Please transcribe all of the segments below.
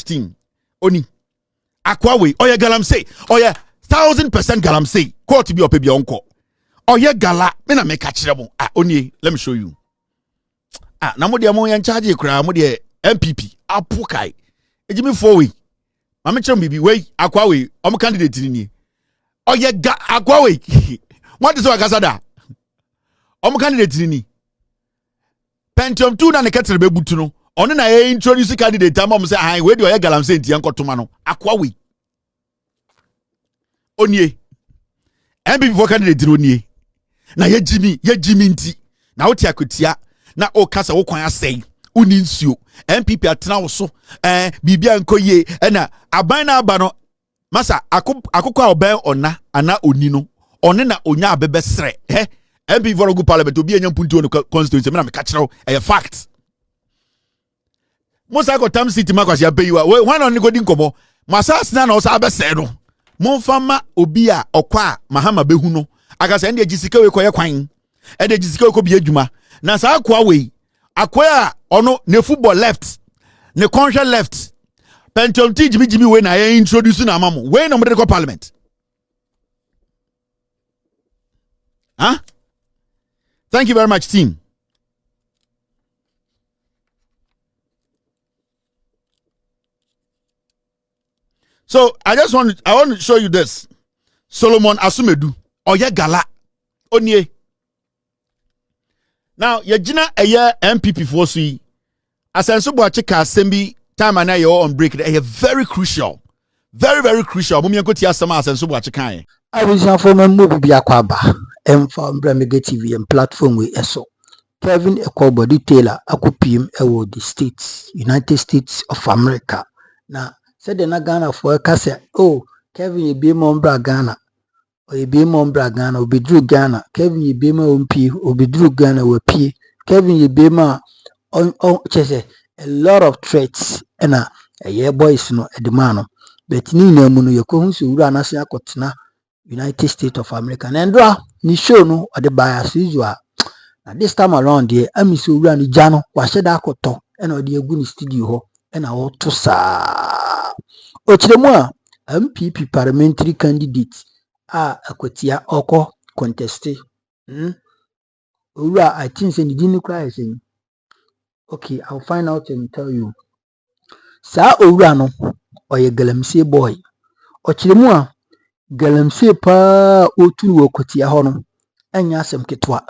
team. Oni. Akwawe. Oye galamsey. Oye 1000% galamsey. Court to be up unko. Oye gala. Mena make catchable. Oni. Let me show you. Na mo de mo yan charge kra mo de NPP. Apukai. Ejimi 4 way. Mama chem bibi we Akwawe. Omo candidate ni. Oye Akwawe. What is Wakasada? Omo candidate ni. Pentium 2 na ne ketere bebutu no. Ono na introduce candidate am say ah we dey oye galamsey ntia nkotoma no. Akwawe. Onie. NPP for candidate onie. Na ye Jimmy nti. Na wo ti Akwatia na o kasa wo kwan asɛe. Uni nsuo. NPP atena wo so. Bibia nkoye na aban na aba no. Masa akokɔ oban ona ana oni no. One na onya abebesre. NPP for go parliament obi enya mpunti on constituency me na me ka kyerɛw a fact. Musa ko tam city makwasi abeyiwa. Wan on go din komo. Masa asena na o sa abesɛ no. Monfama obi a okwa mahama behu no. Akasa ende gisika we koye kwan. Ende gisika we ko bi adwuma. Na sa akwa we. Akwa ono ne football left. Ne conscience left. Pentium T Jimmy we na introduce na amamu. We na mo de ko parliament. Huh? Thank you very much, team. So I want to show you this. Solomon Asumedu. Oye gala. Onye. Now, yejina eye MPP for sui. Asenso Boachika Sembi time and I on break. They are very crucial. Very, very crucial. Mumi yanko tia sama Asenso Boachika. I was for my movie Biakwaba. From Bremega TV and platform we eso. Kelvin Tailor akupim ewo the States, United States of America. Now, said the Ghana for a case. Oh, Kelvin you be Mombra Ghana. Or you be Mombra Ghana, or be Drew Ghana. Kelvin you be my MP, or be Drew Ghana, or P. Kelvin you be my on a lot of threats and a year boys no at the man. But Nina Muno Yokohunsu ran as a cotna United States of America. And ni show no or the bias usual. Now this time around here, I'm so run the Jano, was said I could talk and or the good studio and I ought to sa. Ochemwa, MPP Parliamentary candidate Akwatia Oko contested. Ura, I think they didn't cry. Okay, I'll find out and tell you. Sa Urano or a galamsey boy. Ochemwa. Galamsey pa otu Akwatia hono enya sem ketwa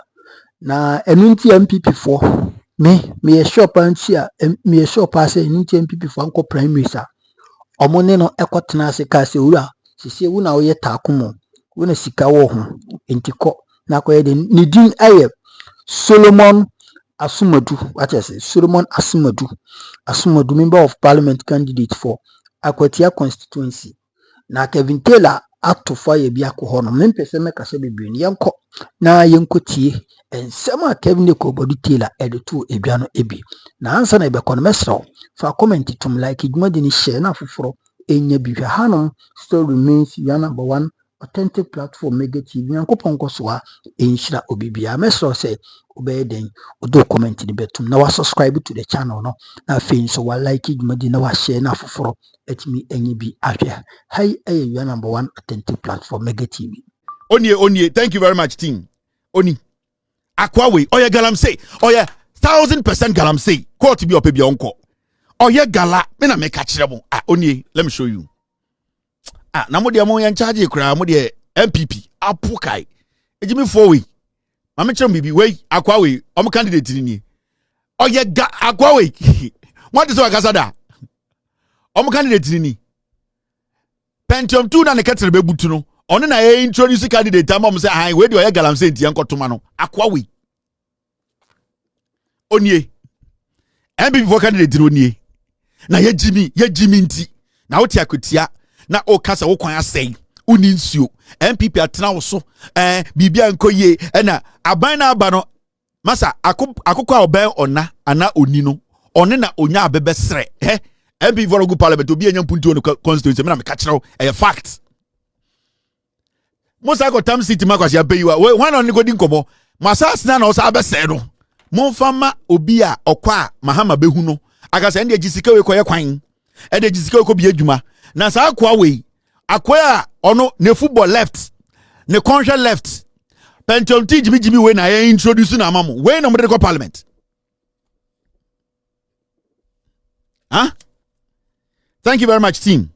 na enunti MPP for me a shop and sia me a shop as enunti MPP for anko primary sa omone no ekotena se ka se ura sisi wu na wo yeta akomo wo na sika wo ho entiko na koye de nidin aye Solomon Asumadu what I say Solomon Asumadu member of parliament candidate for Akwatia constituency na Kelvin Tailor to fire be alcohol, Mempesa make a sabi brin yanko na yankotie and Sama Kelvin Tailor at the two Ebiano Ebi. Na answer na becon mesro for comment to like it modern share na for enya bi hanum still remains your number one authentic platform mega TV yanko ponko soa enshira obibia mesro say obey den odo comment the betum na wa subscribe to the channel no na fin so wa like it modern na wa share na for let me any be after. Hi, your number one authentic platform, Mega TV. Onye, thank you very much, team. Oni. Akwawe, oye galamsey. Oye 1000% galamsey. Court to be up unko. Oye gala. Mena make catchable. Onye, let me show you. Na mo de mo yan charge kra mo de MPP. Apukai. Ejimi 4 way. Mama chem bibi we Akwawe. Omo candidate ni. Oye Akwawe. What is Wakasada? Omo candidate ni Pentium 2 na ne ketere bebutu no ono na introduce candidate am say ah we dey oye galamsey ntia nkotoma no Akwawe Onie MPP for candidate onie na ye Jimmy nti na wo ti Akwatia na o kasa wo kwan asɛe uni nsuo MPP atena wo so bibia nkoye na aban na aba no masa akokɔ oban ona ana oni no one na onya abebesre NPP for go parliament obi enya mpunti on constituency me na me ka kyerɛw a fact. Musa ko tam city makwasi abeyiwa wan on go din komo masa asena na o sa abesɛ no monfama obi a okwa mahama behu no akasa ende gisika we koye kwan e de jisika ko bi adwuma na sa akwa we Akwa ono ne football left ne conscious left penalty jimi we na ye introduce na amamu we na mo de ko parliament huh. Thank you very much, team.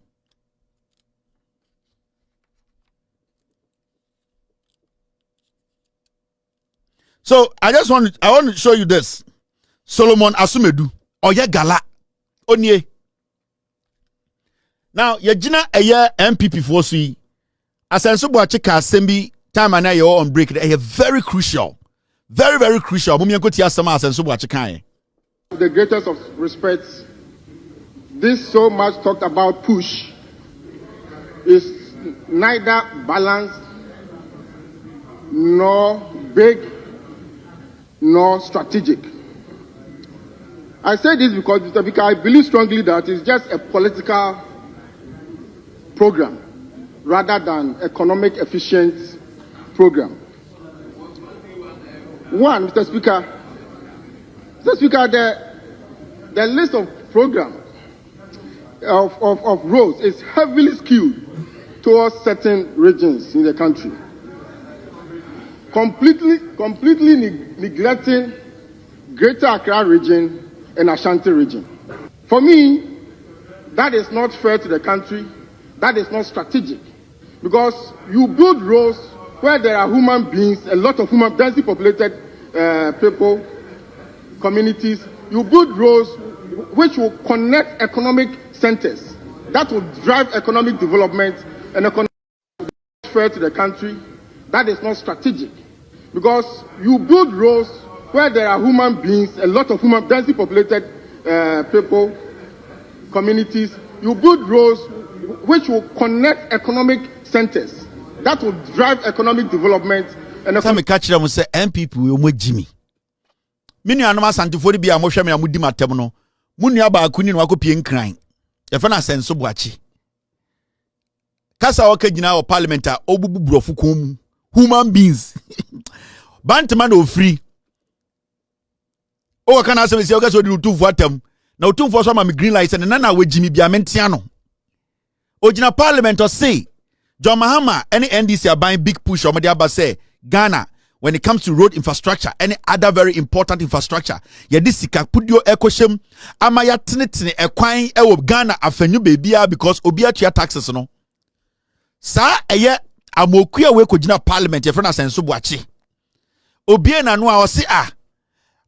So I want to show you this. Solomon Asumedu oye gala onye. Now yejina eye NPP for so asenso bo achika assembi time and you on break they are very crucial. Very crucial. Mumia koti asema asenso bo achika. The greatest of respects, this so much talked about push is neither balanced nor big nor strategic. I say this because I believe strongly that it's just a political program rather than economic efficient program. One, Mr. Speaker, the list of programs of roads is heavily skewed towards certain regions in the country, completely neglecting Greater Accra region and Ashanti region. For me, that is not fair to the country. That is not strategic, because you build roads where there are human beings, a lot of densely populated people, communities. You build roads which will connect economic centers that will drive economic development and economic fair to the country. That is not strategic, because you build roads where there are human beings, a lot of densely populated people, communities. You build roads which will connect economic centers that will drive economic development and Some catch them say NPP we Jimmy. Mini anoma santifo bi a mo hwe me amudi matem no. Munua ba akuni no akopie nkran. Ye fa na senso boachi. Kasa wakagina o parliament a obubu brofu kom human beings. Bantman o free. O kana asem se o ga so di utumfo atam. Na utumfo so ma me green light na na wajimi bia mentia no. Ojina parliament or say John Mahama any NDC are buying big push or media say Ghana when it comes to road infrastructure, any other very important infrastructure. Yedisika pudio ekoshem amaya tinitini ekwan ewo Ghana afenyu bebia because obia tua taxes no. Sa eye amokuya we kojina parliament ye friend asenso boachi. Obia na no a osi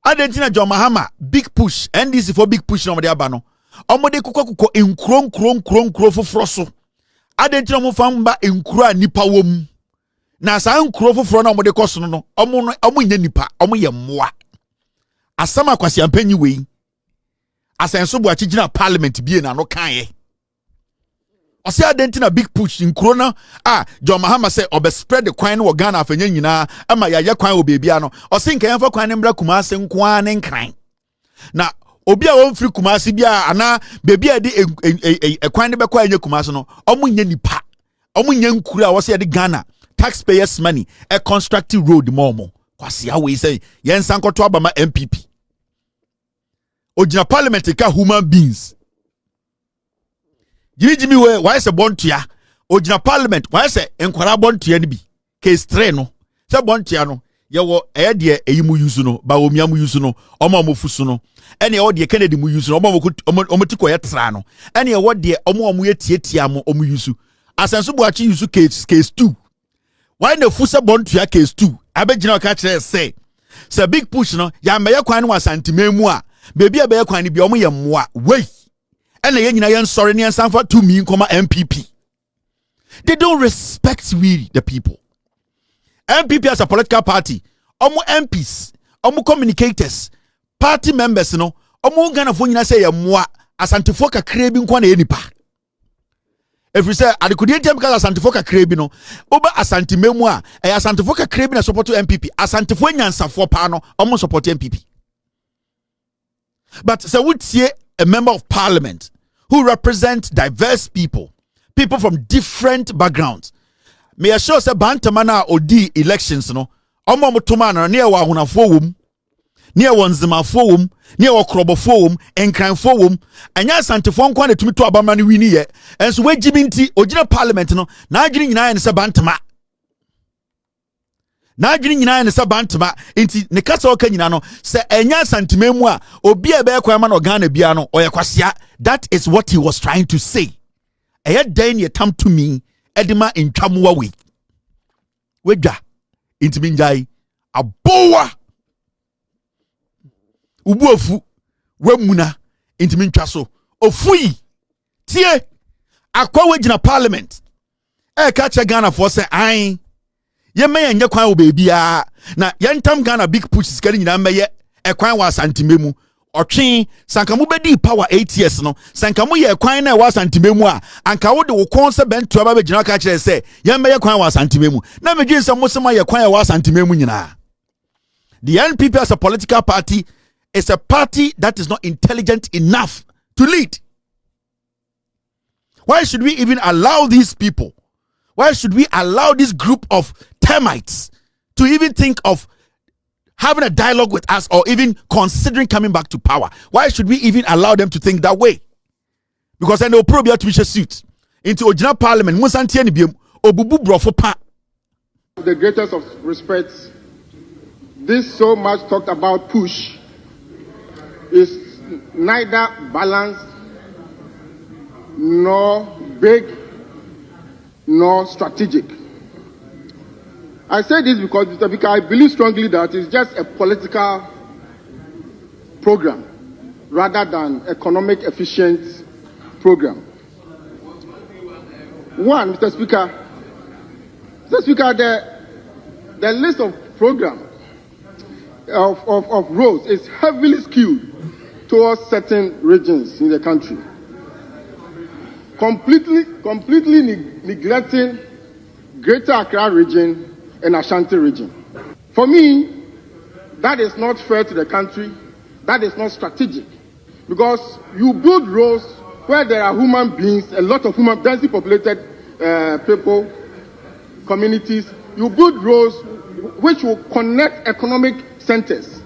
adentina John Mahama big push NDC for big push no media ba no. Omode kuko enkro foforo so. Adentina mo famba enkro a nipa wom. Na sa enkro foforo na omode koso no omo nya nipa omo ye mmoa. Asama Akwasia mpanyi wei. Asenso bo achigina parliament bie na no kan ye. Ose adentina big push enkro na John Mahama say obe spread the kwan no Ghana afanya nyina ama ya kwan obebia no. Ose nkan fa kwan ne mbra Kumase nko an nkran. Na obi a won free Kumasi bia ana bebi a di ekwan ne bekwa anya Kumasi no omunya nipa omunya nkuru a wose de Ghana taxpayers money a constructive road momo Kwasia we say yen sankoto abama NPP ojina parliament ka human beings jimi we why say bontua ojina parliament why say enkwara bontua ni bi case 3 no say bontua no yewo de eyimu yusu no ba omiamu yusu no omofusu no ene ye de Kennedy mu yusu no omotiko ye tra no ene ye de omo ye tietia mo omu yusu asenso boachi yusu case 2 why na fusa bontua case 2 abegina ka kire say big push no ya meye kwan no asantememu a bebi a beye kwan ni bi omo ye mmoa wei ene ye nyina ye nsore ne ensanfa to me nkoma MPP. They don't respect we the people. NPP as a political party, omo MPs, omo communicators, party members no, omo Ghana fo nyina say yemmoa asantefo kakra bi nkwa na enipa. If you say adekudi ntem ka asantefo kakra bi no, oba asantememu a asantefo kakra bi na support MPP, asantefo nyansafo pa no, omo support MPP. But so we see a member of parliament who represent diverse people from different backgrounds. Me assure say bantamana odi elections no omo mutuma na ne wa hunafo wom near one Zimafo wom, near or Crobofo wom, and Cranfo wom, and yes, Antefon Quan to me to Abamani Winnie, and so we Jibinti, Ojina Parliament, no, Nigerian and Sabantama. Nigerian and Sabantama, inti Nikaso Kenyano, say Enya Santimemwa, or be a bear quaman or Ghana Biano, or Akwatia. That is what he was trying to say. I had then ye come to me, Edima in Chamuawi. Wega, intiminjai, a boa. Ubuofu, Wemuna, intiminchaso, ofui, tie, Akwatia Parliament. Catch a Ghana for say, aye. Ye may and yakwa baby na yantam Ghana big push is getting na meye ekwan was antimemu otwe sankamu bedi power 8 years no sankamu ye ekwan na was antimemu a anka wo de wo konse bento aba be gina ka kire se ye meye ekwan was antimemu na me dwen sam musema ye ekwan was antimemu nyina. The NPP as a political party is a party that is not intelligent enough to lead. Why should we even allow these people? Why should we allow this group of termites to even think of having a dialogue with us or even considering coming back to power? Why should we even allow them to think that way? Because then they'll probably have to be a suit into original parliament. The greatest of respect, this so much talked about push is neither balanced nor big nor strategic. I say this because I believe strongly that it's just a political program rather than economic efficient program. One, Mr. Speaker, the list of programs of roads is heavily skewed towards certain regions in the country, completely neglecting Greater Accra region and Ashanti region. For me, that is not fair to the country. That is not strategic, because you build roads where there are human beings, a lot of densely populated people, communities. You build roads which will connect economic centers,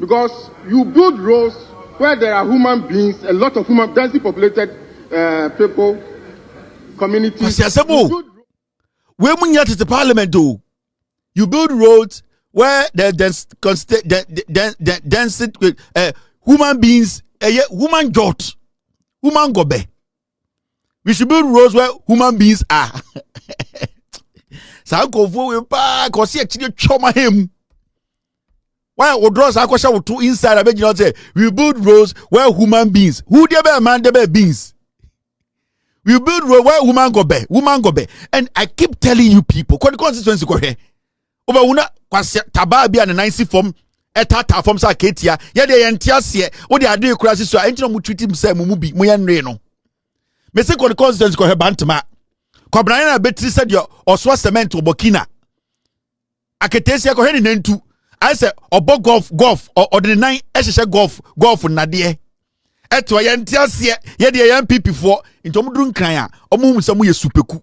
because you build roads where there are human beings, a lot of densely populated people, communities. Where when you the parliament do, you build roads where there's density human beings, human jot, human gobe. We should build roads where human beings are. So I go for because he actually choma him. Why would draw Akwatia with two inside? I bet you not say we build roads where human beings. Who there be man there be beings. We build road where woman go be. And I keep telling you people, what the constituency go here? Oba una kwase tababi and 90 form etata form sa ketia. Ya de entiasie, o de ade kurasi so enti no mu treat him say mu bi mu yanre no. Me say what the constituency go here bantama. Kwabran na betri said your oswa cement obokina. Aketesia go here ni nentu. I say obo golf or the nine ehye golf na de. Eto ya ntiasie ye de ya NPP for ntomuduru nkran a omo hu samu ye supeku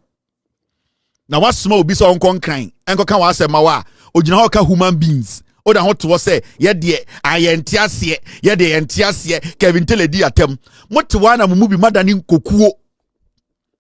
na wasoma obi so onko nkran enko ka wa asema wa ogina ho ka human beings o da ho to say ye de aye ntiasie Kelvin Tailor di atem motewa na mumu bi madani kokuo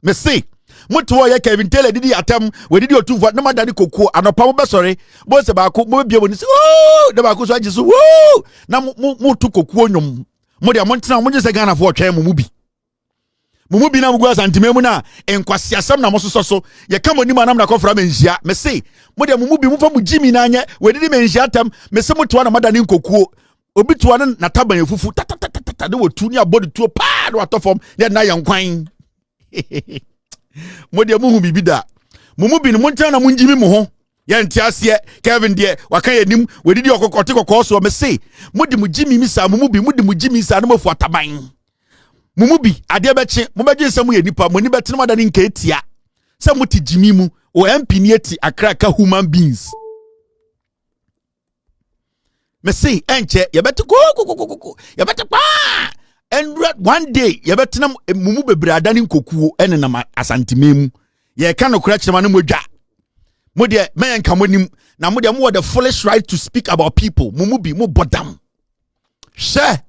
me say motewa ye Kelvin Tailor di atem we di otuvo na madani kokuo anopa mo be sorry bo se ba ko mo bia bo ni say oh de ba ko so agi so woo na mo to kokuo nyom mo de amontena mo je se Ghana for twa mumu bi na mugwa santimemu na enkwasiasam na mososo so ye ka monima na kofra menhia me se mo de mumu bi mu fa mu jimi na anye we didi menhia tam me se motoa na madane nkokuo obi toa na taban efufu ta de wotu ni abodi tuo pa do atofom de na yankwan mo de mu hu bibi da mumu bi no montana na munjimi mo ho ye ntiasie Kelvin de waka yanim we didi okokote kokko so me se mo de mu jimi mi sa mumu bi mo de mu jimi sa na mofu ataban mumubi ade beche mo beje nsam ye nipa mo ni betene madane nka etia se mo ti jimi mu o MP ni eti Accra ka human beings me say enche ye bete ko ye bete pa and one day ye betene mumu bebre adane nkokuo enenam asantememu ye ka no kura chema no modwa mo de men ka monim na mo de mo the foolish right to speak about people mumubi mo bodam Share.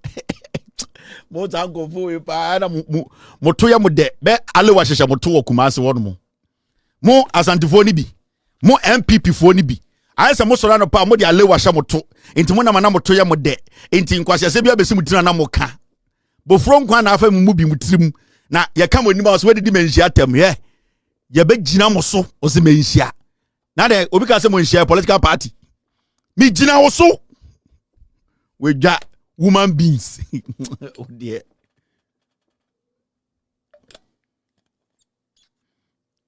Mo tango fu pa na mo to ya mo de be ale wa hyehyɛ mo to wo Kumasi wono mo asantifo ni bi mo NPP fo ni bi ayese mo sora no pa mo de ale wa hye mo to enti mo na ma na mo to ya mo de enti nkwasiase bia besi mo tira na mo ka bofro nkwa na afa mu bi mo tirim na ye ka mo nima so we di menhia tem ye be gina mo so o se menhia na de obi ka se mo nhia political party mi gina wo so we ja woman beings. Oh dear.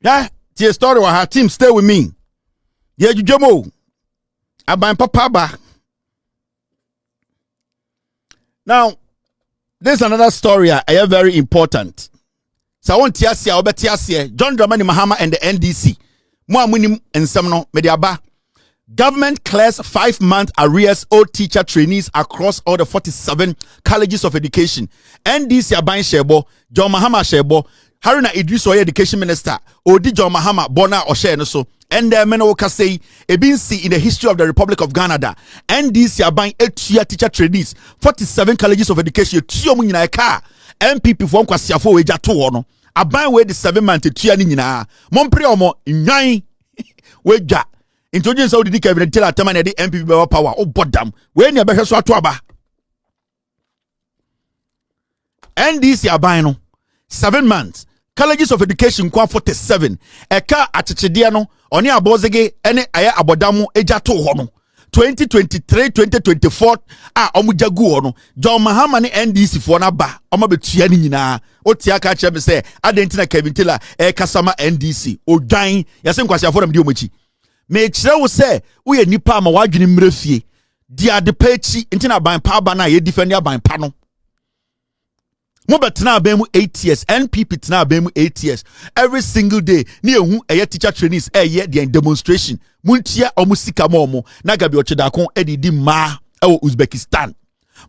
Yeah, the story wa her team stay with me. Yeah, you jomo. Aban papa ba. Now, there's another story very important. So I want Tiasia obe Tiasia, John Dramani Mahama and the NDC. Mo amunim ensem no mediaba. Government clears 5-month arrears old teacher trainees across all the 47 colleges of education. NDC Aban Shebo, John Mahama Shebo, Haruna Idris Oye Education Minister, Odi John Mahama Bona Oshe no so. And the men will say, in the history of the Republic of Ghana, NDC Aban 8 teacher trainees, 47 colleges of education, Tio Munina car, NPP from Kwasiafo Eja to no. Aban we the 7-month tia ni nyina. Mompre omo nwan weja. Introduce how did Kelvin Tailor tell me the NPP power oh bodam when you be so ato aba NDC aban no 7 months colleges of education kwa 47 eka atechede no oni abozege ene aye abodamu eja to ho no 2023 2024 omujagu ho no John Mahama ne NDC fo na ba oma betua ni nyina otia ka che be se adentina Kelvin Tailor kasama NDC odwan yase nkwasiafo na mdi omachi me kire wo se wo ye nipa ma wadwene mrefie dia de pachi ntina ban pa ba na ye defend ban pa no mo betena ban mu 8 years NPP tena ban mu 8 years every single day ni ehu eye teacher trainees eye the demonstration muntia omusika mo na gabi ochedakon edidi ma ewo Uzbekistan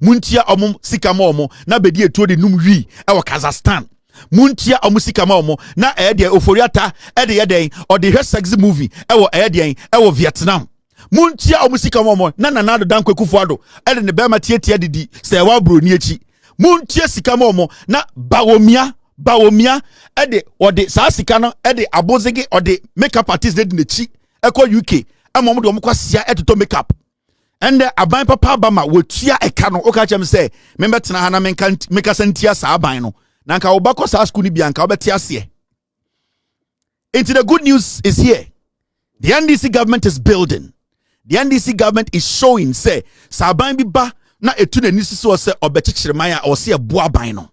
muntia omusika mo na bedi etuo de num wi ewo Kazakhstan muntia omusika ma na de oforiata de yeden or the sex movie ewo de ewo Vietnam muntia omusika ma na nanado dankwe kufuado de ne bema tietia didi se wa broni echi muntia sika ma na bawomia de ode sa sika no de abozege ode makeup artist de nechi eko UK amom de omkwasia etoto makeup and aban papa bama wotua eka no oka chem say membetena hana meka santia sa aban no nanka obako sa school ni bianka obeti ase. Into the good news is here. The NDC government is building. The NDC government is showing say saban bi ba na etu na nisi so say obechichire man or say aboa ban no.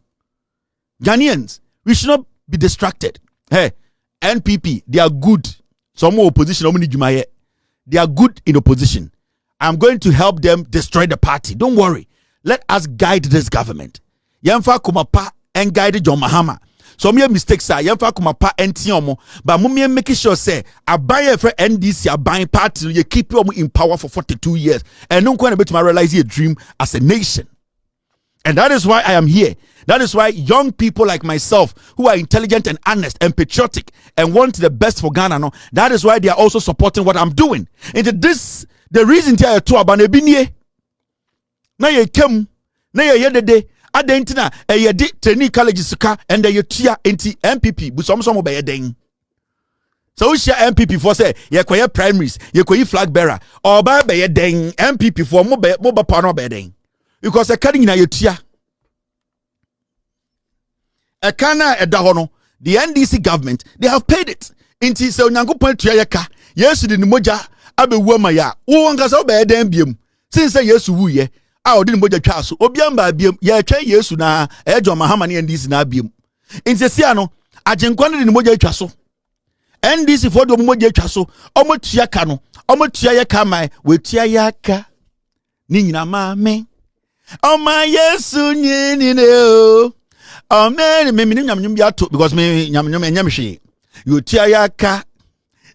Ghanaians, we should not be distracted. Hey, NPP, they are good. Some opposition they are good in opposition. I'm going to help them destroy the party. Don't worry. Let us guide this government. Yemfa kumapa and guide John Mahama. Some your mistakes are yemfa kumapa entiomo, but mummy making sure say abaye for NDC abaye party you keep you in power for 42 years and no going to realize your dream as a nation. And that is why I am here. That is why young people like myself who are intelligent and honest and patriotic and want the best for Ghana, no, that is why they are also supporting what I'm doing. And this the reason to abane binie na ye kem na ye yedede adentina ye di trainee college suka and ye tua enti MPP bu som be yeden. So we share MPP for say ye koye primaries ye koyi flag bearer or ba be yeden MPP for mo ba pa no be yeden because e kan nyina ye tua e kan na e da ho no the NDC government they have paid it enti se onyankopon tua ye ka yesu de ni moja abewu ma ya wo ngasa be yeden biem since yesu wu ye a odi ni moja twa so obiamba biem ye twa yesu na John Mahama ne NDC na biem enti no agenkwa ne ni moja twa so NDC for do moja twa so omotua ka no omotua ye ka mai we tua ya ka ni nyina ma me oma yesu nyini ne o amen me nyam bia to because me nyam hwe you tua ya ka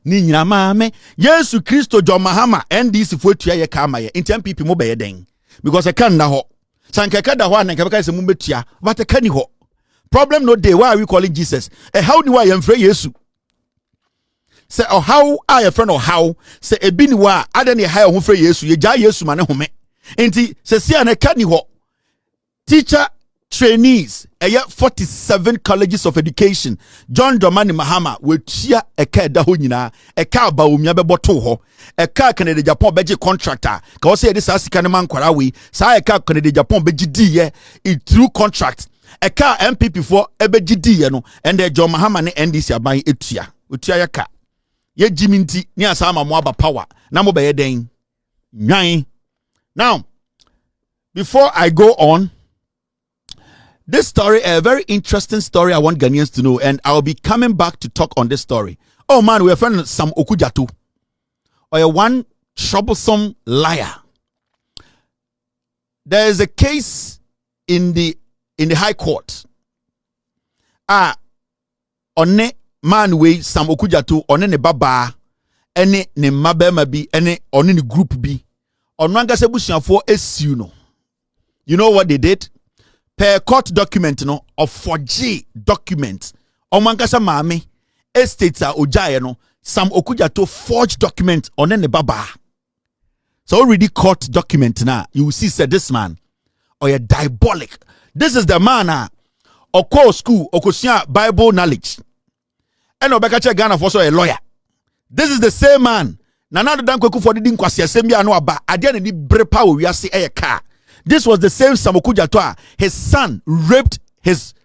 ni nyina ma me Yesu Kristo John Mahama NDC for tua ye ka mai enti MPP mo be ye den because I can na ho sankeka da ho na nkeka se mo betua but I can ho problem no day why are we calling Jesus how ni why am frɛ Yesu say how I friend or how say ebi ni wa adani ha ho frɛ Yesu ye gya Yesu ma ne home enti se sia na ka ni ho teacher trainees 47 colleges of education. John Dramani Mahama we chia eka da ho nyina eka ba omia beboto ho eka Canada Japan beji contractor ka wo say this asika ne man kwara we sa eka Canada Japan beji di through contract eka NPP for ebeji di no and John Mahama ne NDC aban etua otua yaka ye jiminti ni asama mo aba power na mo be ye den nwan. Now before I go on, this story, a very interesting story I want Ghanaians to know, and I'll be coming back to talk on this story. Oh man, we're friends Sam Okudjatu, or a one troublesome liar. There is a case in the High Court. One man we Sam Okudjatu, one ne baba, ene ne mabema bi, ene one ne group bi. Onwanga sebusian for esuno. You know what they did? Per court document no of 4G document omankasa maame estates a ojaye no Sam Okudjatu forged document on ne baba. So already court document now you will see said this man or a diabolic. This is the man oko school okosia Bible knowledge and obeka Ghana for so a lawyer. This is the same man nana dan kweku for didn't kwasi asem bia no aba ade na ni brepa o wiase e car. This was the same Sam Okudjatu. His son raped his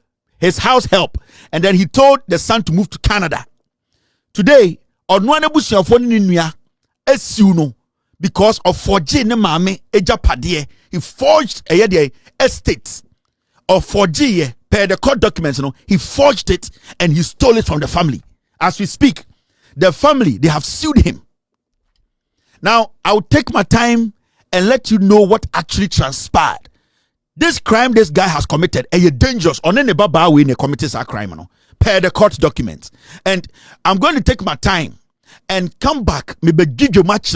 house help, and then he told the son to move to Canada. Today, onwane busuafo ni nua esiu because of 4G ne maame ejapade. He forged a estate of 4G per the court documents. He forged it and he stole it from the family. As we speak, the family they have sued him. Now, I'll take my time and let you know what actually transpired. This crime this guy has committed is dangerous. On any baba we committed a crime per the court documents. And I'm going to take my time and come back. Maybe give you much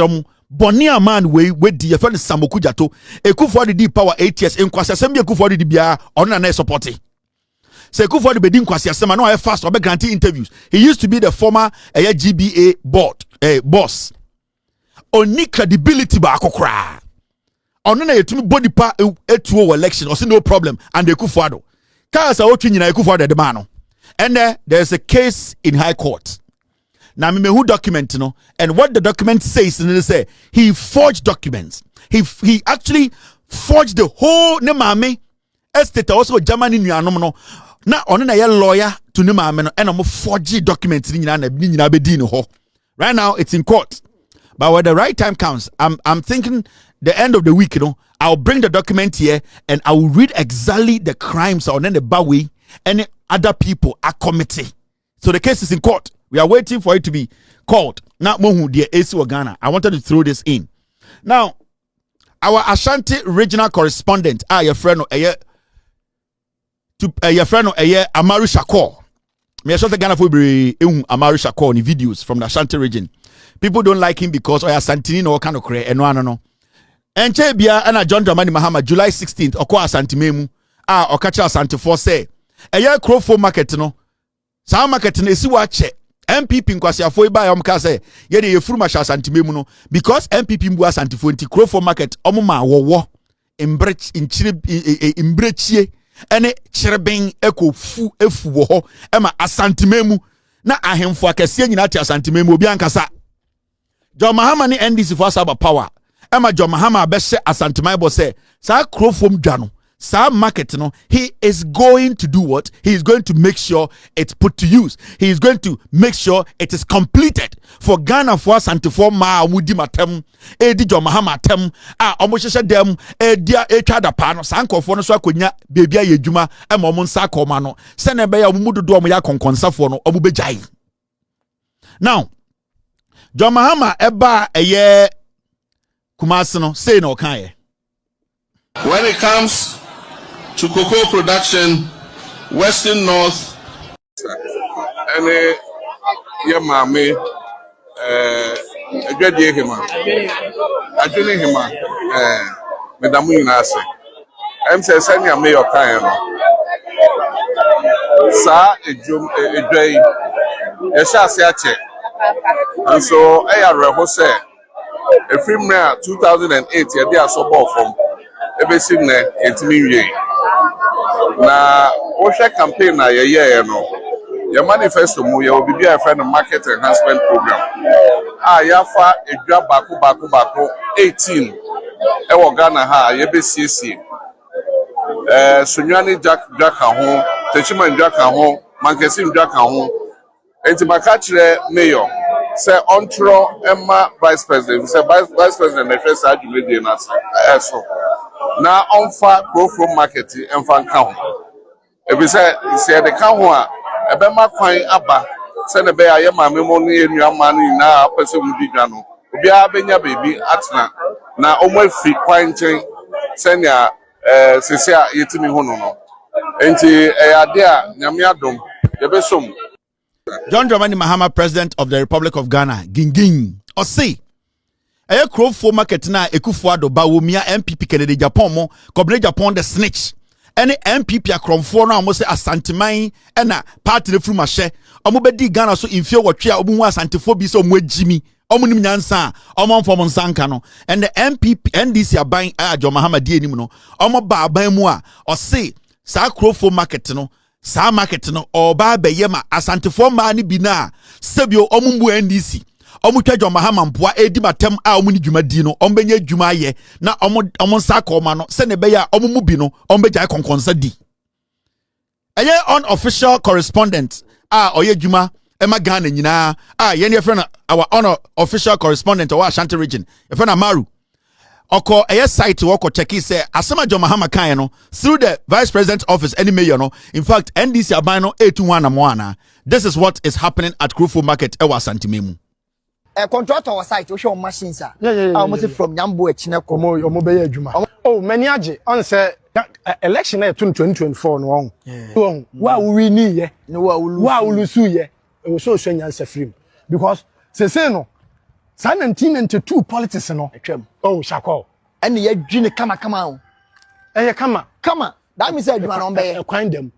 Bonia man with the friend Sam Okudjatu. Ekufo the power 8 years in kwasi asem ekufo the bia on na support. Say ekufo the bedin kwasi asem no fast or be granting interviews. He used to be the former GBA board boss. Oni credibility ba akokra. Ono na yetumi body pa etuo election or say no problem and Ekufuado. Kasa otwi nyina Ekufuado de man no. And there's a case in High Court. Now me who document no and what the document says and they say he forged documents. He actually forged the whole ne maame estate also Germany nuanom no. Na ono na ye lawyer to ne maame no and omo forge documents ni nyina be di no ho. Right now it's in court. But when the right time comes, I'm thinking the end of the week, I'll bring the document here and I will read exactly the crimes on the Bawi and other people are committing. So the case is in court. We are waiting for it to be called. Now, Mohu, dear AC Ghana, I wanted to throw this in. Now, our Ashanti regional correspondent, your friend, Amaru Shakur. Me Ashanti Ghana for Amaru Shakur on the videos from the Ashanti region. People don't like him because Santini no kind of cray and no. And Chebia and John Dramani Mahama July 16th okwa Santimemu okacha Santifo say eye crofo market no sa market no esi wa che NPP nkwasiafo iba yom ka say ye de yefuru ma sha Santimemu no because NPP mbu Santifo nti crofo market omuma wowo imbrechie ene chireben ekofu efu wo ho ema Asantimemu na ahemfo akese nyina tia Santimemu obi ankasa John Mahama ni NDC for Saba power. Emma John Mahama beshe Asantimaibo say, sa crofom dwano, sa market no, he is going to do what? He is going to make sure it's put to use. He is going to make sure it is completed. For Ghana for Santifo ma mudi matem, di John Mahama tem, omosheshe dem, dia chada pano, sanko for no so akonya bebia yedwuma, emma omon sa koma no. Sene be ya omudu do omo ya konkonsa for no, omu bejai. Now, John Mahama eba eye Kumasi no say no kan. When it comes to cocoa production, Western North, any your mami, Edwedi hima, Adwene hima, Medamu Yunase. I'm saying you may your kind. Sa Edwei, Yesha Siache. And so I have say a film 2008 year they are so ball from every single 8 million. na wohwɛ campaign na yɛyɛɛ no yɛ manifesto mu yɛ obi bi a yɛfrɛ no market enhancement program a yɛafa edwa baako 18 ɛwɔ Ghana ha yɛbɛsiesie Sunyani Jack ka ho Techiman Jack ka ho Mankesim Jack ka ho enti maka kyerɛ mayor sɛ ontro Emma vice president sɛ vice president na hwɛ saa dwumadi na so na onfa Krofro market emfa nka ho ebi sɛ de ka ho a ebema kwan aba sɛ ne be aye maame mo no enuama no na apɛsɛ mu di dwa no obi a benya baby atena na omo afi kwan nkyɛn sɛnea sisi a yetimi ho no enti ade a nyame adom yebesom John Dramani Mahama, President of the Republic of Ghana, Ginging. Or say, a Krofo market na Ekufuado Bawumia NPP Kennedy Japan mo, Kobne Japan the snitch. Any NPP akromfo na almost asantimai ena party the frumashe. Omubedi Ghana so infio watria omuwa asantifobi so mwe Jimmy. Omunim nyansa, omon for monsanka no. And the NPP NDC are buying John Mahama di no. Omo ba abaimua or say sa Krofo market no. Sa market no oba beyema asantefo ma ni bina sebio omumbu NDC omutwa John Mahama mpoa edi matem a omuni dwumadi no ombenye dwuma ye na omon saka oma no se ne beya omumu bi no ombeja konkonsa di eye unofficial correspondent a oye dwuma ema Ghana nyina a ye ne friend our unofficial correspondent o Ashanti region e friend Amaru Oko a site woko cheki say asema John Mahama kan no through the vice president office any mayor no in fact NDC abano 821 amwana. This is what is happening at Krofo market ewa santimemu a contractor was site we show machines almost from Yambo China komo omobe adwuma oh many age on say election 2024 no wa we ni ye no wa ulusu ye e so hwanya nsafrim because say no 1992 politics no oh shako and ye dwine kama o kama that means say adwuma no be kwan dem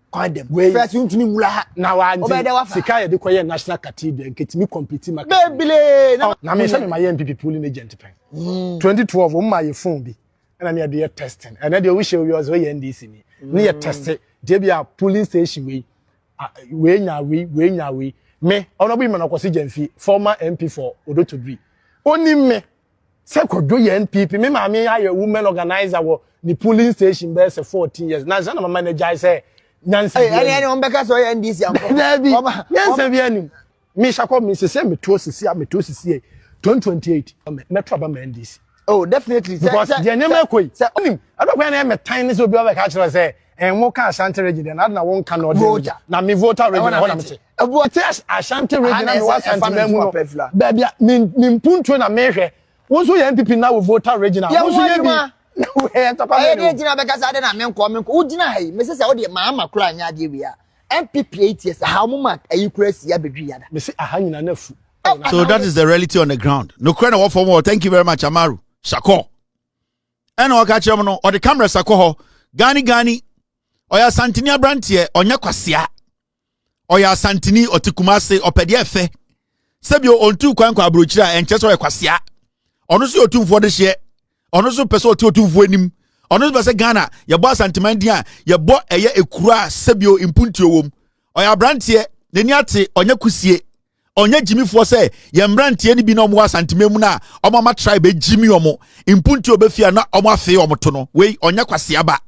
we first you ntumi wula ha na wa sika ye de koye national cathedral nketimi compete market bebile na me say me my NPP polling agent pen 2012 o ma ye phone bi na me dey testing and na dey we show you as we NDC ni na test dey bia polling station we nya me honorable man akwasi Jamfi former MP for Odotodri oni me se kodo ye NPP me ma me aye women organizer wo the polling station be say 14 years na na manager say nyansa any on beka so ye NDC am nyansa bi anim me shako me say me to sisi 2028 me to ba NDC oh definitely because the name koi say onim adokwa na me time so bi o be ka kire say enwo ka Ashanti region na won ka no de na me voter region na me say Ashanti region na wa Ashanti mu babia min punto na mehwe won so ye NPP na wo voter region na won so ye bi we ntapa me no region abeka sa de na me nko wo gina hai me say wo de ma kura anya de wi a NPP 8 years how mu ma ayi kura si abedwi yada me say aha nyina na fu so that is the reality on the ground no credit what for more thank you very much Amaru Shako and o ka kire no o the camera sako ho gani oya santini abrantie onya kwasia oya santini otikumase opede efe sebio ontu kwankwa abrochira encheso oya kwasia ono so otumfo de hye ono so pese otumfo anim ono so pese Ghana ye bo santimandi a ye bo eye ekura sebio impuntio wom oya abrantie neni ate onya kusie onya jimifo se ye mbrantie ni bi na omo santimemu na omo ma tribe jimi omo impuntio be fia na omo afe omo to no we onya kwasia ba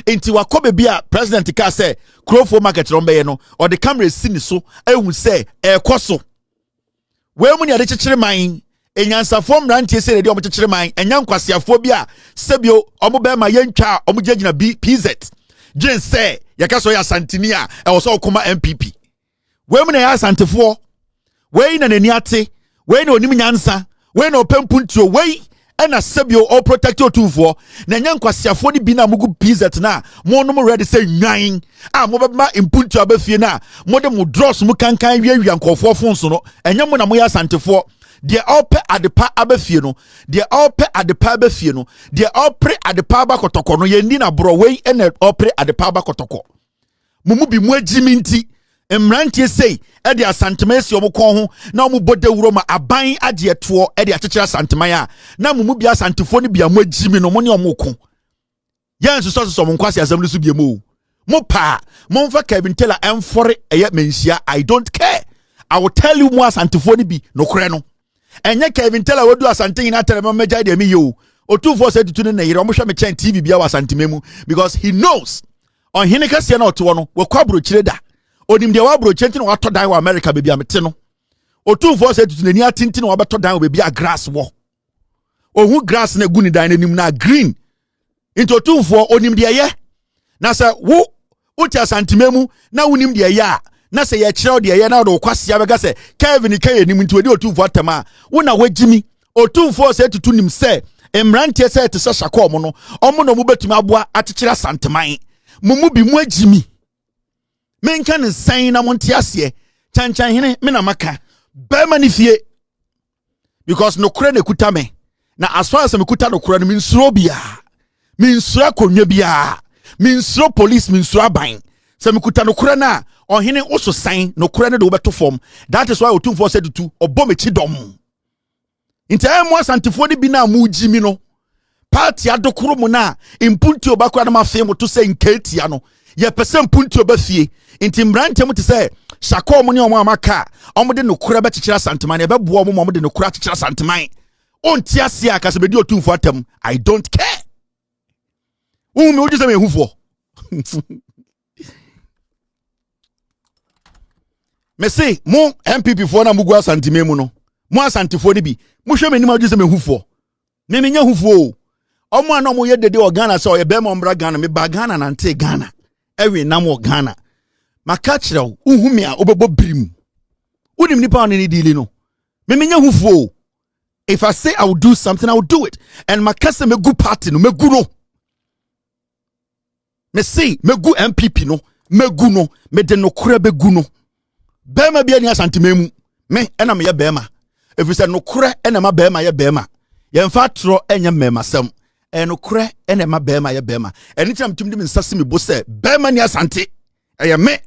Inti wakobe bia president ka say Krofo market rombe no or the camera sini so ehun say ekoso we mu ne ade kyekere man enyansafo mrantie say de omo kyekere man enyankwasiafo bia sebio omo be ma yentwa omo gyagina PZ gin say yakaso ya santini a e wo so okoma NPP we mu ne ya santefo we na nani ate we na onim nyansa we na opempuntuo we ena sebio all protect otumfo na nyankwasiafo ni bi na mugu PZ na mo no mo ready say nwan a mo be ma impuntu abafie na mo de mo dross mo kankan wiawia nkofo fonso no enya mo na mo ya santefo de ope adepa abafie no de ope adepa abafie no de opre adepa abakotoko no ye ndi na bro we ena opre adepa abakotoko mumu bi mu agimi nti emrantie sei e de asantemesi omukon ho na omu bodewuro ma aban ade eto e de akekere asanteman a na mumu bia asantefo ne bia mu agimi no mo ne omukon yan so so mo nkwase asem lu so bia mo Mopa, Monfa Kelvin Tailor and for it mensia. I don't care. I will tell you more Santifoni be no creno. And yet Kelvin Tailor will do a something in after the major de me you. Or 247 to the Yeromusha Mechan TV Bia was Santimemu because he knows on Hineka Siano to one will quabro chileda. Onim de wabro chentin or to die America baby ametino. Or 247 to the near tintin or to die will be a grass walk. Or who grass in a guni dine na green. Into 24 onim de ye. Nasa wo utia Santimemu na unim de ya. Na se ye chiro de ye na do kwasia bega se Kelvin Tailor nim into 224 tema. Una we Jimmy or 247 to nim say Emrantie say te se shako omo no omo no mubetumi aboa atechira santeman mumu bi mu agimi menka ne san na monte ase chanchan hene me na maka ba mani fie because no kure na kuta me na as far as me kuta no kure no minsuro bia minsuro konwa bia minsuro police minsuro aban se me kuta no kure na ohene oso san no kure ne de obeto form. That is why otumfo said to obomechi dom Inti mo asantifo ni bi na mu jimi no party adokoro mu na impunti obakwa na mafe mo to say nketia no ye pese mpunti obafie inti mbrante mu te say shako mo ni omo amaka omo de no kura ba chichira santeman e be bo omo mo de no kura chichira santeman onti ase aka se be di otumfo atam. I don't care me oji se me hufo me say mo NPP fo na mugu asantimemu no mo asantifo ni bi mo hwe menim adu se me hufo me menya hufo omo ana mo ye dede o Ghana se o ye be mo mbra Ghana me ba Ghana na nte Ghana ewe na mo Ghana maka kire wo uhumi a obebo brim unim nipa on ni dili no me menya hufo. If I say I will do something I will do it and makase me gu party no me gu no me say me gu MPP no me gu no me de no kura be gu no bema bia ni asantememu me ena me ye bema. If you say no kure enema bema ye bema yemfa tro enya mema sam eno kure enema bema ye bema anytime tumdi me nsase me bo say bema ni asante eye me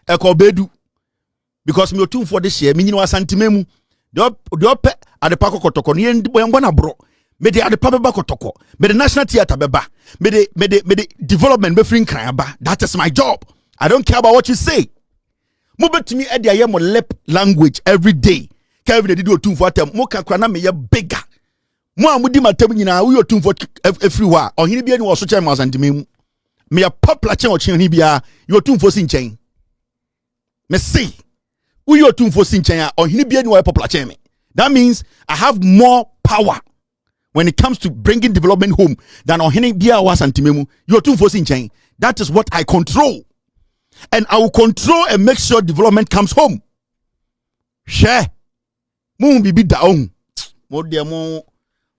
eko bedu because me otum for this year me nyino asante memu de op adepa kokotoko ne yengwa na bro me de adepa beba kotoko me de national theater beba me de development be free kran ba. That is my job. I don't care about what you say. Mo betumi e de aye mo lip language every day. Kelvin did otumfo atam mo kakra na me ye bigger mo amudi matam nyina wo otumfo everywhere ohini bia ni wo so chen ma santimemu me ye popular chen o chen ni bia yo otumfo si nchen me see wo yo otumfo si nchen a ohini bia ni wo popular chen me. That means I have more power when it comes to bringing development home than ohini bia wa santimemu yo otumfo si nchen. That is what I control and I will control and make sure development comes home. Share mo bibi da on mo de mo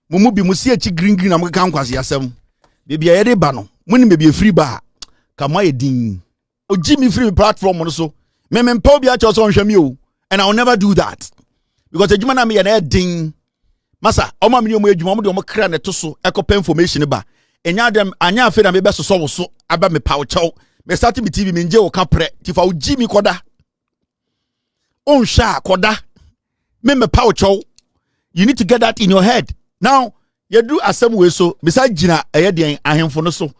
bi mo si echi green am kan kwase asem bibia ye de ba no mo ni bibia free ba ka mo edin oji mi free platform no so me mpa obi a cho so nhwe mi o and I will never do that because ejuma na me ye na edin masa o ma me ni o mo ejuma mo de o mo kra na to so ekopa information ba enya dem anya afi na me be so so wo so aba me pa wo chew me start me TV me nje wo ka pre ti fa oji mi koda on sha koda me pouch. You need to get that in your head. Now, you do as some way so beside Gina Ayedian ahemfo no so.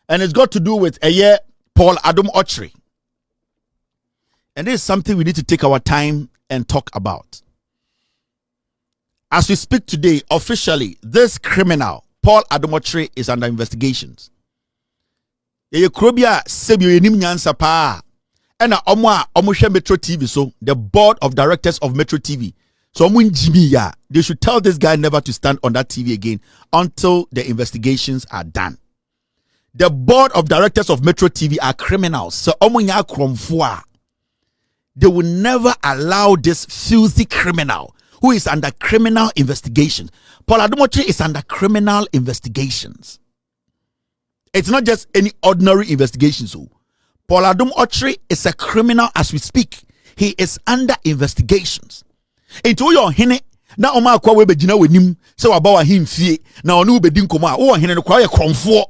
And it's got to do with Paul Adom Otchere. And this is something we need to take our time and talk about. As we speak today, officially, this criminal, Paul Adom Otchere, is under investigations. Yekrobia sebio yenim nyansa pa. And omo Metro TV so the board of directors of Metro TV. So they should tell this guy never to stand on that TV again until the investigations are done. The board of directors of Metro TV are criminals. So they will never allow this filthy criminal who is under criminal investigations. Paul Adom Otchere is under criminal investigations. It's not just any ordinary investigations. So Paul Adom Otchere is a criminal as we speak. He is under investigations. Into your hene na oma akwa we begina wenim se waba wa himfie na onu obedi nkoma wo hene no kwa ye kromfo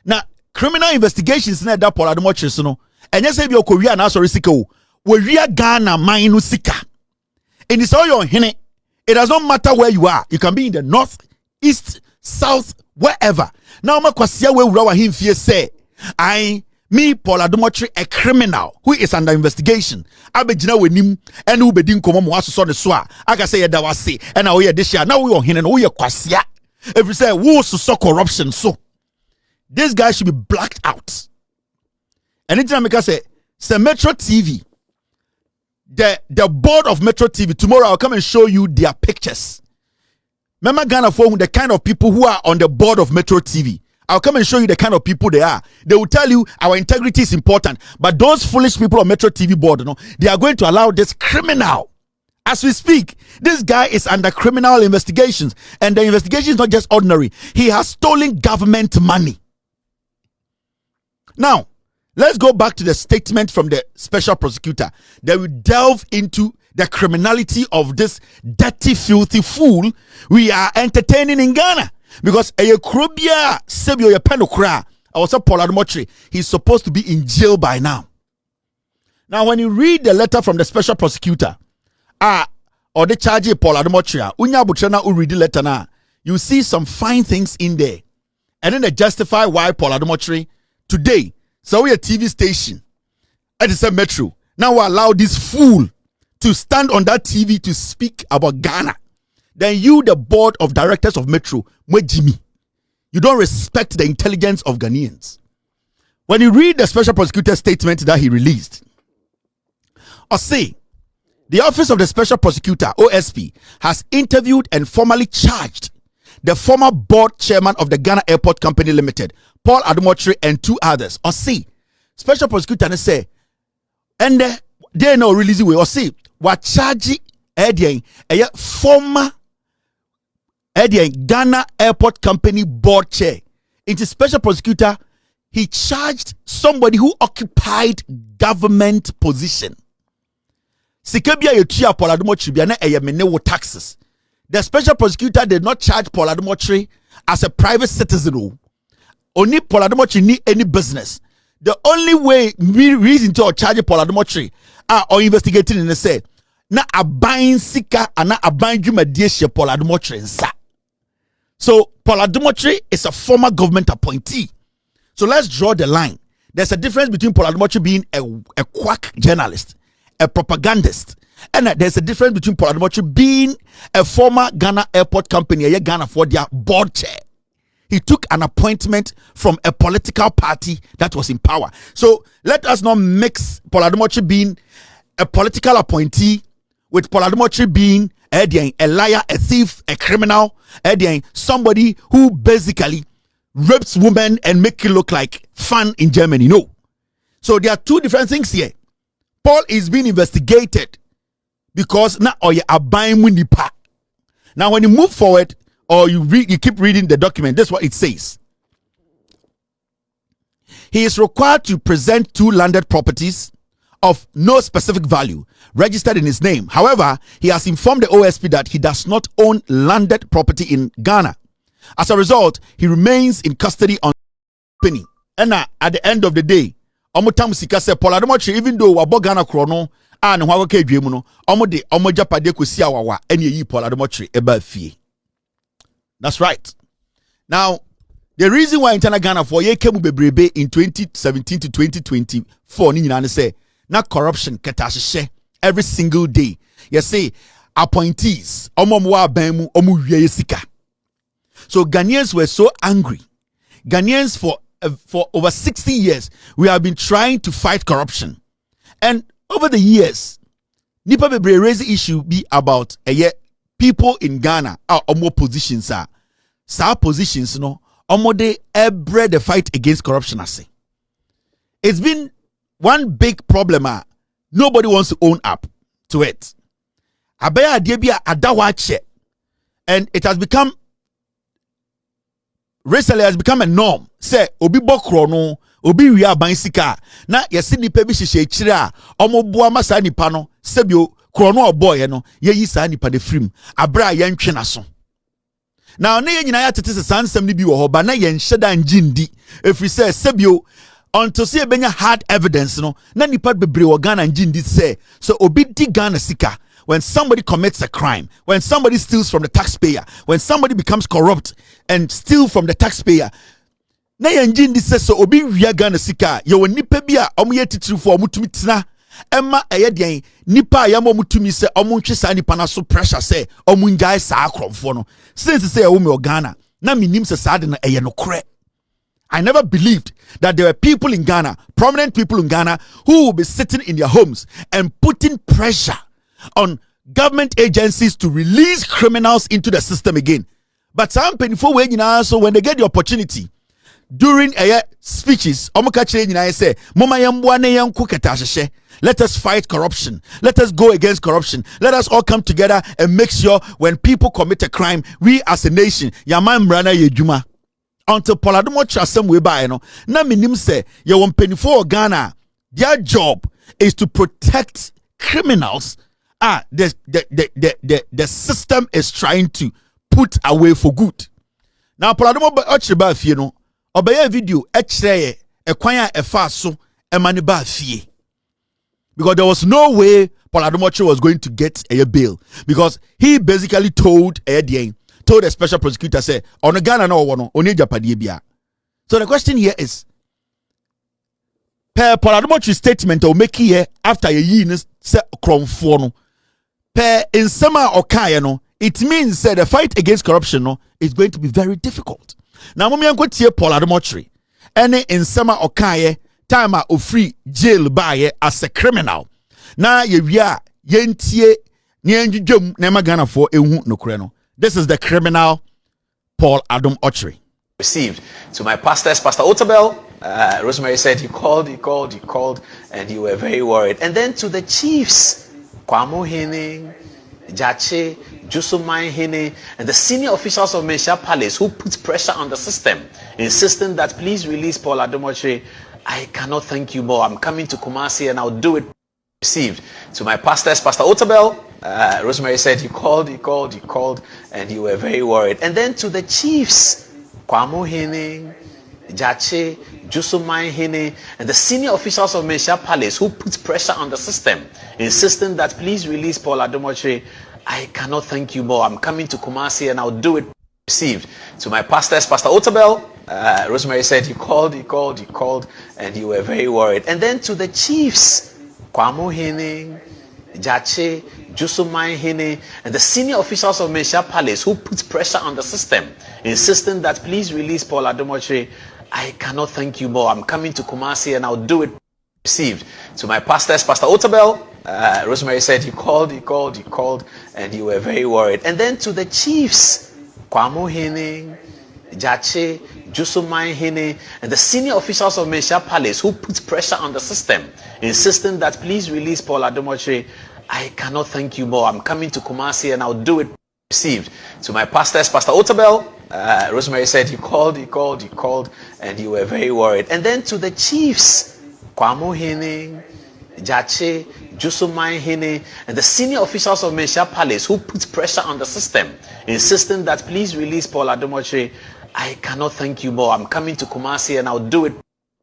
na criminal investigations na da Paul Adom Otchere no enye se bi okowia na asori sika wo wia Ghana man no sika. And it's all your hene. It does not matter where you are. You can be in the north, east, south, wherever. Now ma kwasia we wura wa himfie say I me Paul Adom Otchere, a criminal who is under investigation, abegina wenim and who bedin komo mo aso ne so a aka say da wase and na we this year now we on hene no we kwasia if you say wo so corruption so this guy should be blacked out. Anytime I say Metro TV, the board of Metro TV, tomorrow I'll come and show you their pictures. Remember Ghana for the kind of people who are on the board of Metro TV. I'll come and show you the kind of people they are. They will tell you our integrity is important. But those foolish people on Metro TV board, you know, they are going to allow this criminal. As we speak, this guy is under criminal investigations. And the investigation is not just ordinary. He has stolen government money. Now, let's go back to the statement from the special prosecutor. They will delve into the criminality of this dirty, filthy fool we are entertaining in Ghana. Because a Krobia Sebio Penokra, I was a Paul Adom Otchere, he's supposed to be in jail by now. Now, when you read the letter from the special prosecutor, or the charge Paul Adom Otchere, Unya Butrena will read the letter now, you see some fine things in there. And then they justify why Paul Adom Otchere today, so we a TV station at the Metro, now we allow this fool to stand on that TV to speak about Ghana. Then you, the board of directors of Metro, Jimmy, you don't respect the intelligence of Ghanaians. When you read the special prosecutor's statement that he released, or say, the office of the special prosecutor, OSP, has interviewed and formally charged the former board chairman of the Ghana Airport Company Limited, Paul Adom Otchere, and 2 others. Or see, special prosecutor say, and they no release way. Or see, what charge a former Ghana Airport Company board chair. Into special prosecutor, he charged somebody who occupied government position. Sikebia yetua Paul Adom Otchere bia na eyemene taxes. The special prosecutor did not charge Paul Adom Otchere as a private citizen. Only Paul Adom Otchere need any business. The only way reason to charge Paul Adom Otchere or investigating in the say na aban sika ana aban dwumadie Paul Adom Otchere nsa. So Paul Adom Otchere is a former government appointee. So let's draw the line. There's a difference between Paul Adom Otchere being a quack journalist, a propagandist, and there's a difference between Paul Adom Otchere being a former Ghana Airport Company, a Ghana for their board chair. He took an appointment from a political party that was in power. So let us not mix Paul Adom Otchere being a political appointee with Paul Adom Otchere being a liar, a thief, a criminal, somebody who basically rapes women and make it look like fun in Germany. No. So there are 2 different things here. Paul is being investigated because now or you are buying munipa. Now when you move forward or you keep reading the document, this is what it says. He is required to present 2 landed properties of no specific value registered in his name. However, he has informed the OSP that he does not own landed property in Ghana. As a result, he remains in custody on penny. And at the end of the day, Omotam Sika said Paul Adom Otchere, even though wabo Ghana krono and wa wake dwemu no, omode omojapade kosi awawa ene yi Paul Adom Otchere eba fie. That's right. Now, the reason why internal Ghana for ye kemu bebrebe in 2017 to 2024 ni nyina say na corruption ketahye every single day. You say appointees omomwa banmu omu wie sika. So Ghanaians were so angry. Ghanaians for over 60 years we have been trying to fight corruption. And over the years nipa bebre raise the issue be about people in Ghana are omo positions are. Sa positions no omo de ebre the fight against corruption ase. It's been one big problem. Nobody wants to own up to it. Abaya adebia adawache, and it has become recently has become a norm. Say obi bokro no obi wi aban sika na yesi nipa bi hihye kire a omo boa masa nipa no sebio krono oboy no yeyi sa nipa de frim abra ye ntwe na so. Now na ye nyina ya tete sansem ni bi wo ho ba na ye nheda ngindi efri say sebio until see benya hard evidence no na nipa bebre wo Ghana ngindi say so obi di Ghana sika. When somebody commits a crime, when somebody steals from the taxpayer, when somebody becomes corrupt and steals from the taxpayer, na yɛngye ndi sɛ sɛ obi wia Ghana sika a yɛwɔ nipa bi a ɔmo yɛ titirifo ɔmo tumi tena ɛma ɛyɛ deɛn nipa a yɛma ɔmo tumi sɛ ɔmo ntwe saa nipa na so pressure sɛ ɔmo ngyae saa akorɔmfoɔ no since sɛ ɛwɔ me wɔ Ghana na menim sɛ saa de no ɛyɛ nokorɛ. I never believed that there were people in Ghana, prominent people in Ghana, who will be sitting in their homes and putting pressure on government agencies to release criminals into the system again. But some people so when they get the opportunity during speeches, let us fight corruption. Let us go against corruption. Let us all come together and make sure when people commit a crime, we as a nation, yaman mrana yejuma. Until Paul Adom Otchere some way by na minim say you want penny for Ghana, their job is to protect criminals. The system is trying to put away for good. Now Paul Adom Otchere ba fie no obey video e kwan a efa so e mani ba fie, because there was no way Paul Adom Otchere was going to get a bail, because he basically told the special prosecutor say on Ghana no one only Japadie bia. So the question here is, per Paul Adom Otchere statement or make here after a year say kromfo no per in sema okaya no, it means that the fight against corruption no is going to be very difficult. Now mummy anko tie Paul Adom Otchere ene in sema okaya time a free jail baye as a criminal. Na ye wia yentie ne enjudwam na ma Ghana for ehu nokure no. This is the criminal Paul Adom Otchere. Received to my pastors, Pastor Otabel. Rosemary said he called, and you were very worried. And then to the chiefs, Kwamo Hene, Jache, Jusumai Hene, and the senior officials of Mensha Palace who put pressure on the system, insisting that please release Paul Adom Otchere. I cannot thank you more. I'm coming to KWASIA and I'll do it. Received to my pastors, Pastor Otabel. Rosemary said he called, and you were very worried. And then to the chiefs, Kwamo Hene, Jache, Jusumai Hene, and the senior officials of Mensha Palace who put pressure on the system, insisting that please release Paul Adom Otchere. I cannot thank you more. I'm coming to KWASIA and I'll do it. Received to my pastors, Pastor Otabel. Rosemary said he called, and you were very worried. And then to the chiefs, Kwamo Hene, Jache, Jusumai Hene, and the senior officials of Mensha Palace who put pressure on the system, insisting that please release Paul Adom Otchere. I cannot thank you more. I'm coming to KWASIA and I'll do it. Received to my pastors, Pastor Otabel. Rosemary said he called, and you were very worried. And then to the chiefs, Kwamo Hene, Jache, Jusumai Hene, and the senior officials of Mensha Palace who put pressure on the system, insisting that please release Paul Adom Otchere. I cannot thank you more. I'm coming to KWASIA and I'll do it. Received to my pastors, Pastor Otabel. Rosemary said he called, and you were very worried. And then to the chiefs, Kwamo Hene, Jache, Jusumai Hene, and the senior officials of Mensha Palace who put pressure on the system, insisting that please release Paul Adom Otchere. I cannot thank you more. I'm coming to KWASIA and I'll do it.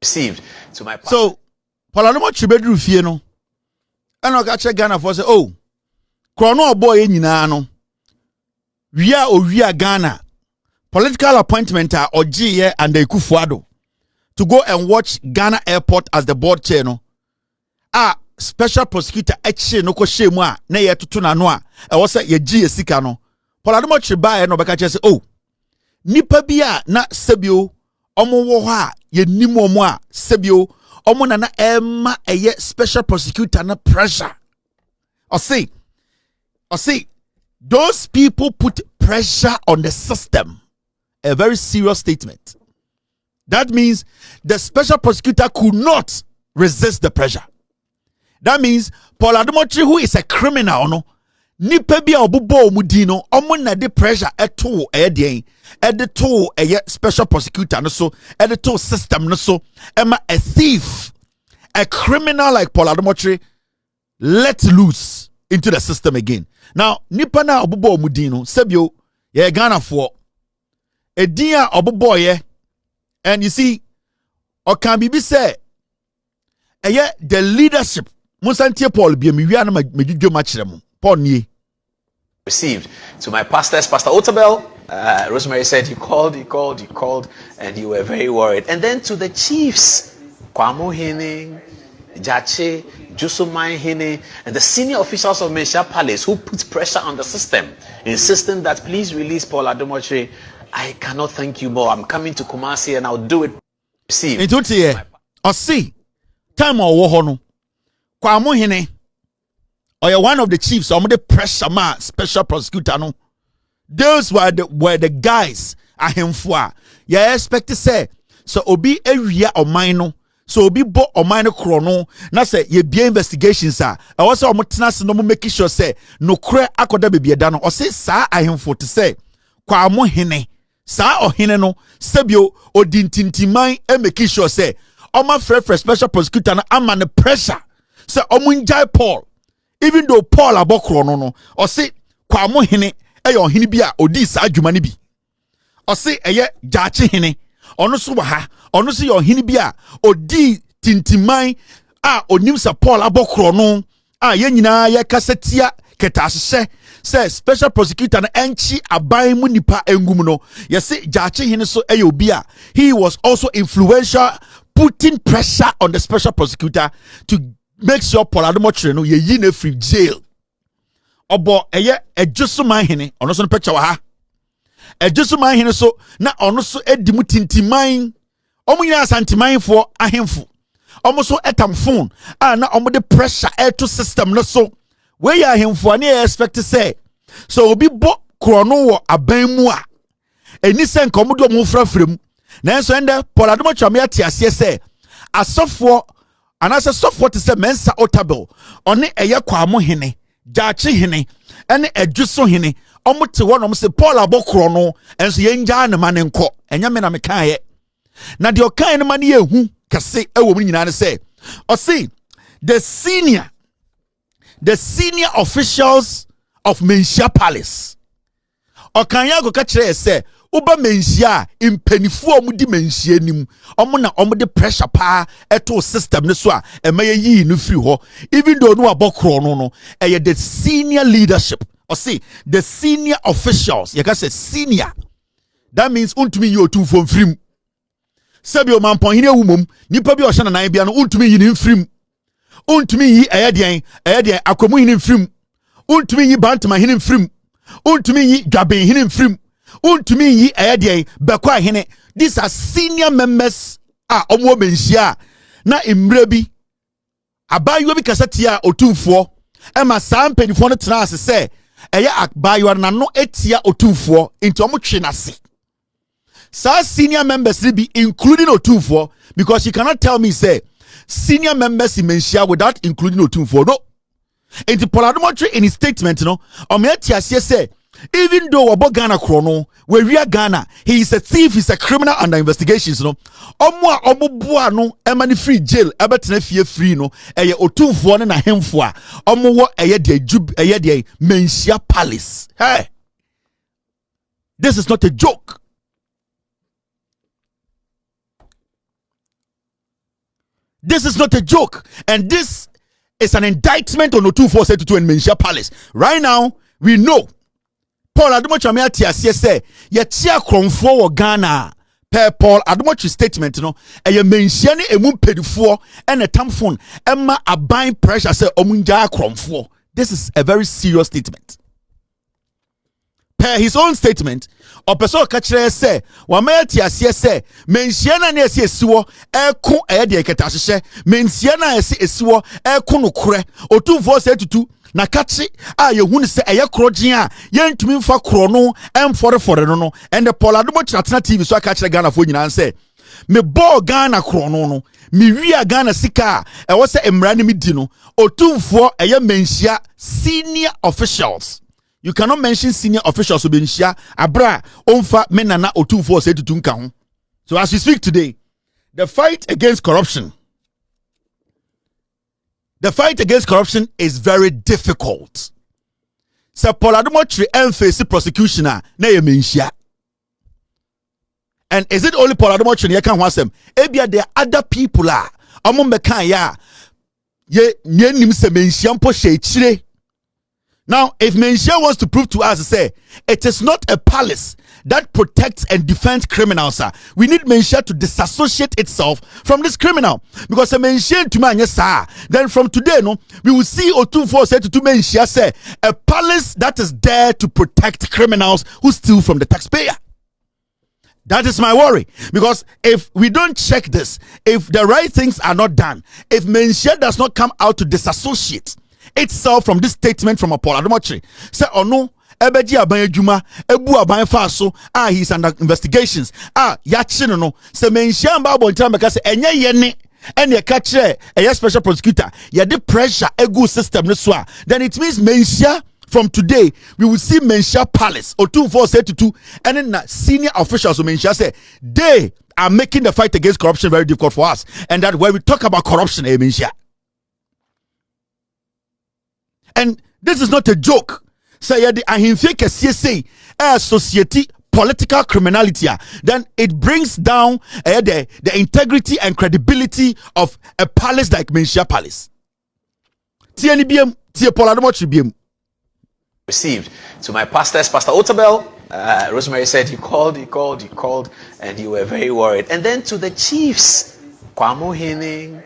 Received to my So Paul Adom Otchere bedru fie no ana ka che Ghana for say oh krono oboy nyina no wia Ghana political appointment a ogiye and Ekufuado to go and watch Ghana airport as the board chair no special prosecutor eche no ko shemu a na ye tutu na no a e wo say ye gi esika no Paul Adom Otchere ba no beka che say oh nipa bi a na sebio omo wo ho a ye nim omo a sebio omo na na emma eye special prosecutor na pressure or see those people put pressure on the system. A very serious statement. That means the special prosecutor could not resist the pressure. That means Paul Adom Otchere, who is a criminal, no nipa bi a obubo omudino omo na de pressure eto to a special prosecutor no so to system no so emma a thief, a criminal like Paul Adom Otchere let loose into the system again. Now nipa na obubo omudino sebio ye Ghana for a dear obuboye, and you see or can be say the leadership Monsantie Paul be mi wiana ma medjo match them Paul nie. Received to my pastors, Pastor Otabel. Rosemary said he called, and you were very worried. And then to the chiefs, Kwamo Hene, Jache, Jusumai Hene, and the senior officials of Mensia Palace who put pressure on the system, insisting that please release Paul Adom Otchere. I cannot thank you more. I'm coming to KWASIA and I'll do it. See. Into here. Or see. Time or wohono. Kwamo Hene. Or you're one of the chiefs. Or the pressure man, special prosecutor no. Those were the guys ahemfo you expect to say so obi area or mine so obi bo or mine chrono na say ye be investigations e was say omotena se no make sure say no kure akoda bebia da no o say sa ahemfo to say Kwamo Hene sa ohene no sebio odintintiman e make sure say oma fresh special prosecutor na ama the pressure say omunjai Paul even though Paul abokro no o say Kwamo Hene eyo hini bi a odi sa adwuma ne bi o se eye Jache Hene ono so wa ha ono so yo hini bi a odi tintiman a onim sa Paul abokro no a ye nyina ye kasetia ketahye say special prosecutor na enchi aban mu nipa engum no ye se Jache Hene so eye obi a he was also influential putting pressure on the special prosecutor to make sure Paul Adom Otchere no ye yi na free jail. Obo eye Ejusuma Hene ono so no picture wa ha Ejusuma Hene so na ono so edimu tintiman omo nyina santiman fo ahemfo omo so etam phone na omo de pressure to system no so we ya ahemfo na expect say so obi bo krono wo aban mu a eni se nka omo do omo frafrem na so ende Paul Adom Otchere me atiase say asofo anase sofo te say mensa otabel one eye Kwamo Hene Jache Hene ene Ejuso Hene omote wonom se Paul abokro no enso yenja na mane nko enya me na me kan ye na de okan ne mane yehu kase ewo mu nyina ne se o see the senior officials of Mensia Palace okan ya go ka kire se uba Mensia impenifu omudi Mensia nim omo na omo de pressure pa eto system ne so a emaye yi no free ho even though no abokro no the senior leadership or see the senior officials you can say senior that means untumi yi otumfo mfrim sebio mampon hine wumom nipa bi o hye na nan bia no untumi yi ni mfrim untumi yi eyeden akwamu hine mfrim untumi yi bantama hine mfrim untumi yi dwaben hine mfrim untumi yi eyeden bekwa hene. These are senior members omo Mensia na imre bi abayo bi kasatia otumfo ema saa mpenifo no tena ase se eye abayo na no etia otumfo into omo twe na se saa senior members be including otumfo because you cannot tell me say senior members in Mensia without including otumfo no. Into Paul Adom Otchere in his statement no ometia say even though Wabo Ghana Chrono, where we are Ghana, he is a thief, he's a criminal under investigations. No, Omo no, emani free jail, ebetenefie free no, eye otumfo na hemfo a, omo wo eye de Mensia Palace. Hey, this is not a joke. This is not a joke, and this is an indictment on otumfo said to in Mensia Palace. Right now, we know. Paul Adom Otchere atiase say ye tia kromfo wo Ghana per Paul Adom Otchere statement no eye Mensia ne emu pedifo ene tamfon emma aban pressure say omunja kromfo. This is a very serious statement. Per his own statement opeso ka kire say wa ma atiase say Mensia na ese esiwo eko eye de ketahye Mensia na ese esiwo eko no kore otumfo say tutu na kachi yehunu se eye krogen a yentumi mfa kro no emfore no and the Paul Adom Otchere atena TV so aka kire Ghana fo nyina se me ball Ghana kro no me wia Ghana sika e wo se emra ne medi no otumfo eye Mensia senior officials. You cannot mention senior officials so Mensia abra onfa menana otumfo se tutu nka ho. So as we speak today, the fight against corruption is very difficult. So Paul Adom Otchere face prosecution na ye Mensia. And is it only Paul Adom Otchere ye kan wasem? Ebia there are other people omo mekan ya ye nim se Mensia mpo hye chire. Now, if Menchia wants to prove to us, say, it is not a palace that protects and defends criminals, sir. We need Menchia to disassociate itself from this criminal. Because a Menchia to man, yes, sir. Then from today, no, we will see Otunfo say to Menchia, say, a palace that is there to protect criminals who steal from the taxpayer. That is my worry. Because if we don't check this, if the right things are not done, if Menchia does not come out to disassociate itself from this statement from Paul Adom Otchere, say, oh no, ebeji aban adwuma ebu aban fa so he's under investigations ya chi no say Menchia mba abontra meka say enye ye ne ene e ka kire e special prosecutor ye the pressure egu system no so then it means Menchia from today we will see Menchia Palace or 2472 and then senior officials of Menchia say they are making the fight against corruption very difficult for us, and that when we talk about corruption, Menchia. And this is not a joke. Say the ahimfie kesiye say society political criminality, then it brings down the integrity and credibility of a palace like Menchia Palace. TNBM, T Paul Adom Otchere received to my pastors, Pastor Otabel. Rosemary said he called, and you were very worried. And then to the chiefs, Kwamo Hene,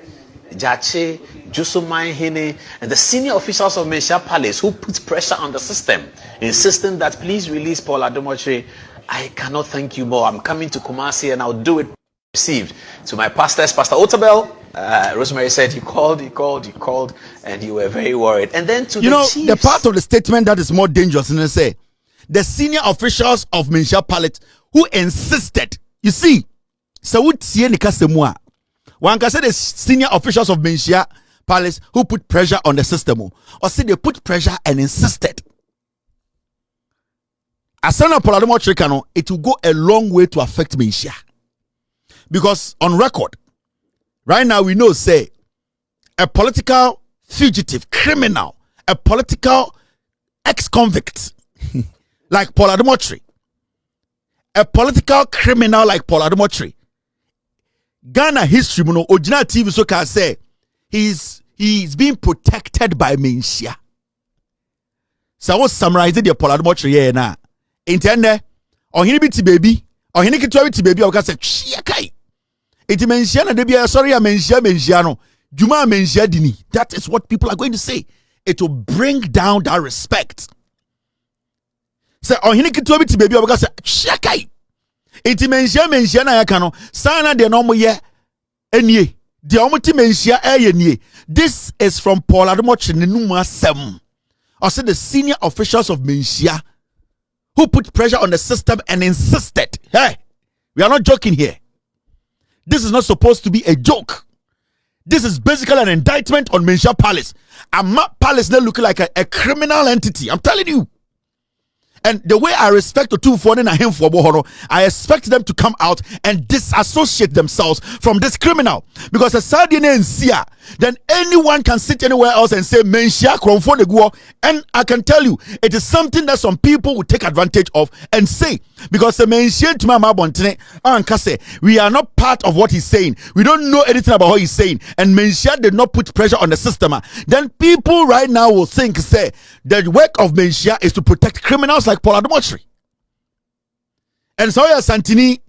Jache, Jusumai Hene, and the senior officials of Menchia Palace who put pressure on the system, insisting that please release Paul Adom Otchere. I cannot thank you more. I'm coming to KWASIA and I'll do it. Received to my pastors, Pastor Otabel. Rosemary said he called, and you were very worried. And then to the chiefs, the part of the statement that is more dangerous, and they say the senior officials of Menchia Palace who insisted. You see, so what semua. One can say the senior officials of Menchia Palace who put pressure on the system, or say they put pressure and insisted. As Paul Adom Otchere, it will go a long way to affect Menchia. Because on record, right now we know, say, a political fugitive, criminal, a political ex-convict like Paul Adom Otchere, a political criminal like Paul Adom Otchere, Ghana history, Ojina TV so can say he's being protected by Menchia. So I was summarizing the Paul Adom Otchere here now. Intende, or he biti baby, or he biti baby, or can say, Chiakai. It Menchia na debi sorry, Menchia no. Juma Menchia dini. That is what people are going to say. It will bring down that respect. Say, or he biti baby, or can say, Chiakai. Iti Menchia na yakano sana de no mo ye enie de omoti Menchia enie. This is from Paul Adom Otchere nenu asem. Or say the senior officials of Menchia who put pressure on the system and insisted. Hey, we are not joking here. This is not supposed to be a joke. This is basically an indictment on Menchia Palace. Palace now looking like a criminal entity. I'm telling you. And the way I respect the two for and him for Bohoro, I expect them to come out and disassociate themselves from this criminal. Because a Sardine and Sia, then anyone can sit anywhere else and say Menchia Kromfo de Guo. And I can tell you, it is something that some people will take advantage of and say. Because the Menchia to Mama Bontene and Kase, we are not part of what he's saying. We don't know anything about what he's saying. And Menchia did not put pressure on the system. Then people right now will think, say, the work of Menchia is to protect criminals like Paul Adom Otchere. And so Santini,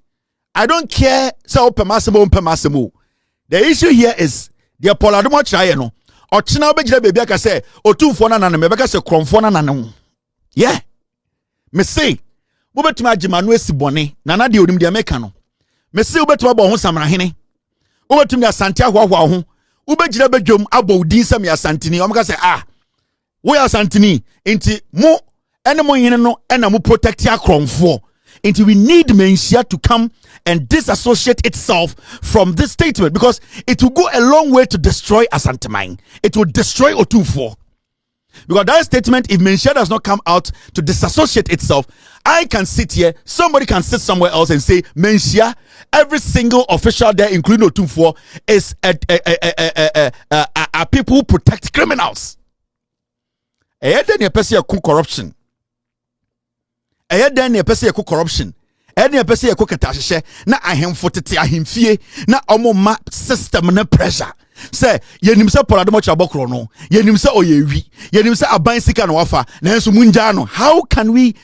I don't care. So the issue here is the Paul Adom Otchere no. Ochina obejira baby aka say otumfo na nanu mebeka say kromfo na nanu. Yeah. Me say wobetuma agima no esibone nana de onim de meka no. Me say wobetuma bo ho samrahene. Wobetum de asante ahwahwa ho. Wobejira bedwom abo udin sam ya Santini. Omka say we are Santini enti mo enemo hene no ena mo protect ya kromfo. Enti we need Menchia to come and disassociate itself from this statement, because it will go a long way to destroy Asantemine. It will destroy Otunfo. Because that statement, if Menchia does not come out to disassociate itself, I can sit here, somebody can sit somewhere else and say, Menchia, every single official there, including Otunfo, is people who protect criminals. Corruption. Corruption. Any person you cook at na ahemfo tete ahemfie na omo ma system na pressure Say yenim say Paul Adom Otchere abokro no. Yenim say oyewi. Yenim say aban sika no wafa. Na enso munja no. How can we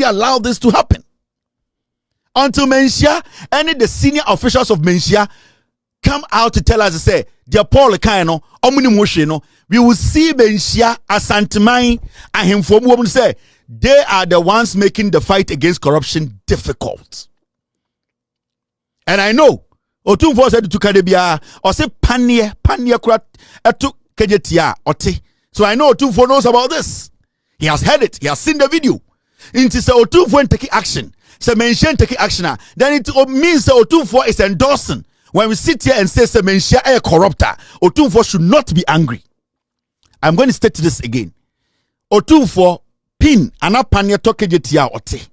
allow this to happen? Until Mensia, any the senior officials of Mensia come out to tell us, say, dear Paul Kaino, Omni Moshino, we will see Mensia as Santimai and him for women say they are the ones making the fight against corruption difficult. And I know, Otumfo said to Kadebia, or say Pania Krat etu Kejetia, Ote. So I know Otumfo knows about this. He has heard it, he has seen the video. Into say Otumfo taking action. Say Mensia taking action. Then it means that Otumfo is endorsing. When we sit here and say Mensia a corrupter, Otumfo should not be angry. I'm going to state this again. Otumfo pin anapanya tokejetia ote.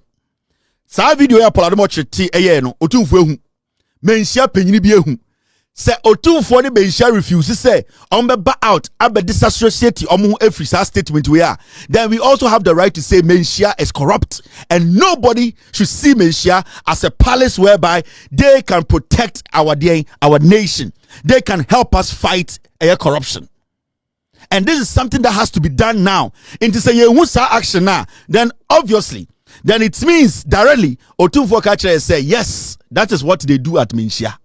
Sa video ya Paul Adom Otchere ti eye no Otumfo ehu. Mensia penyini bi ehu. Say Otumfo ne Mensia refuse say ombeba out abe disassociate omo every statement we are. Then we also have the right to say Mensia is corrupt, and nobody should see Mensia as a palace whereby they can protect our nation. They can help us fight corruption. And this is something that has to be done now. Into say yehusa action now, then obviously then it means directly Otumfo Otchere say yes, that is what they do at Mensia.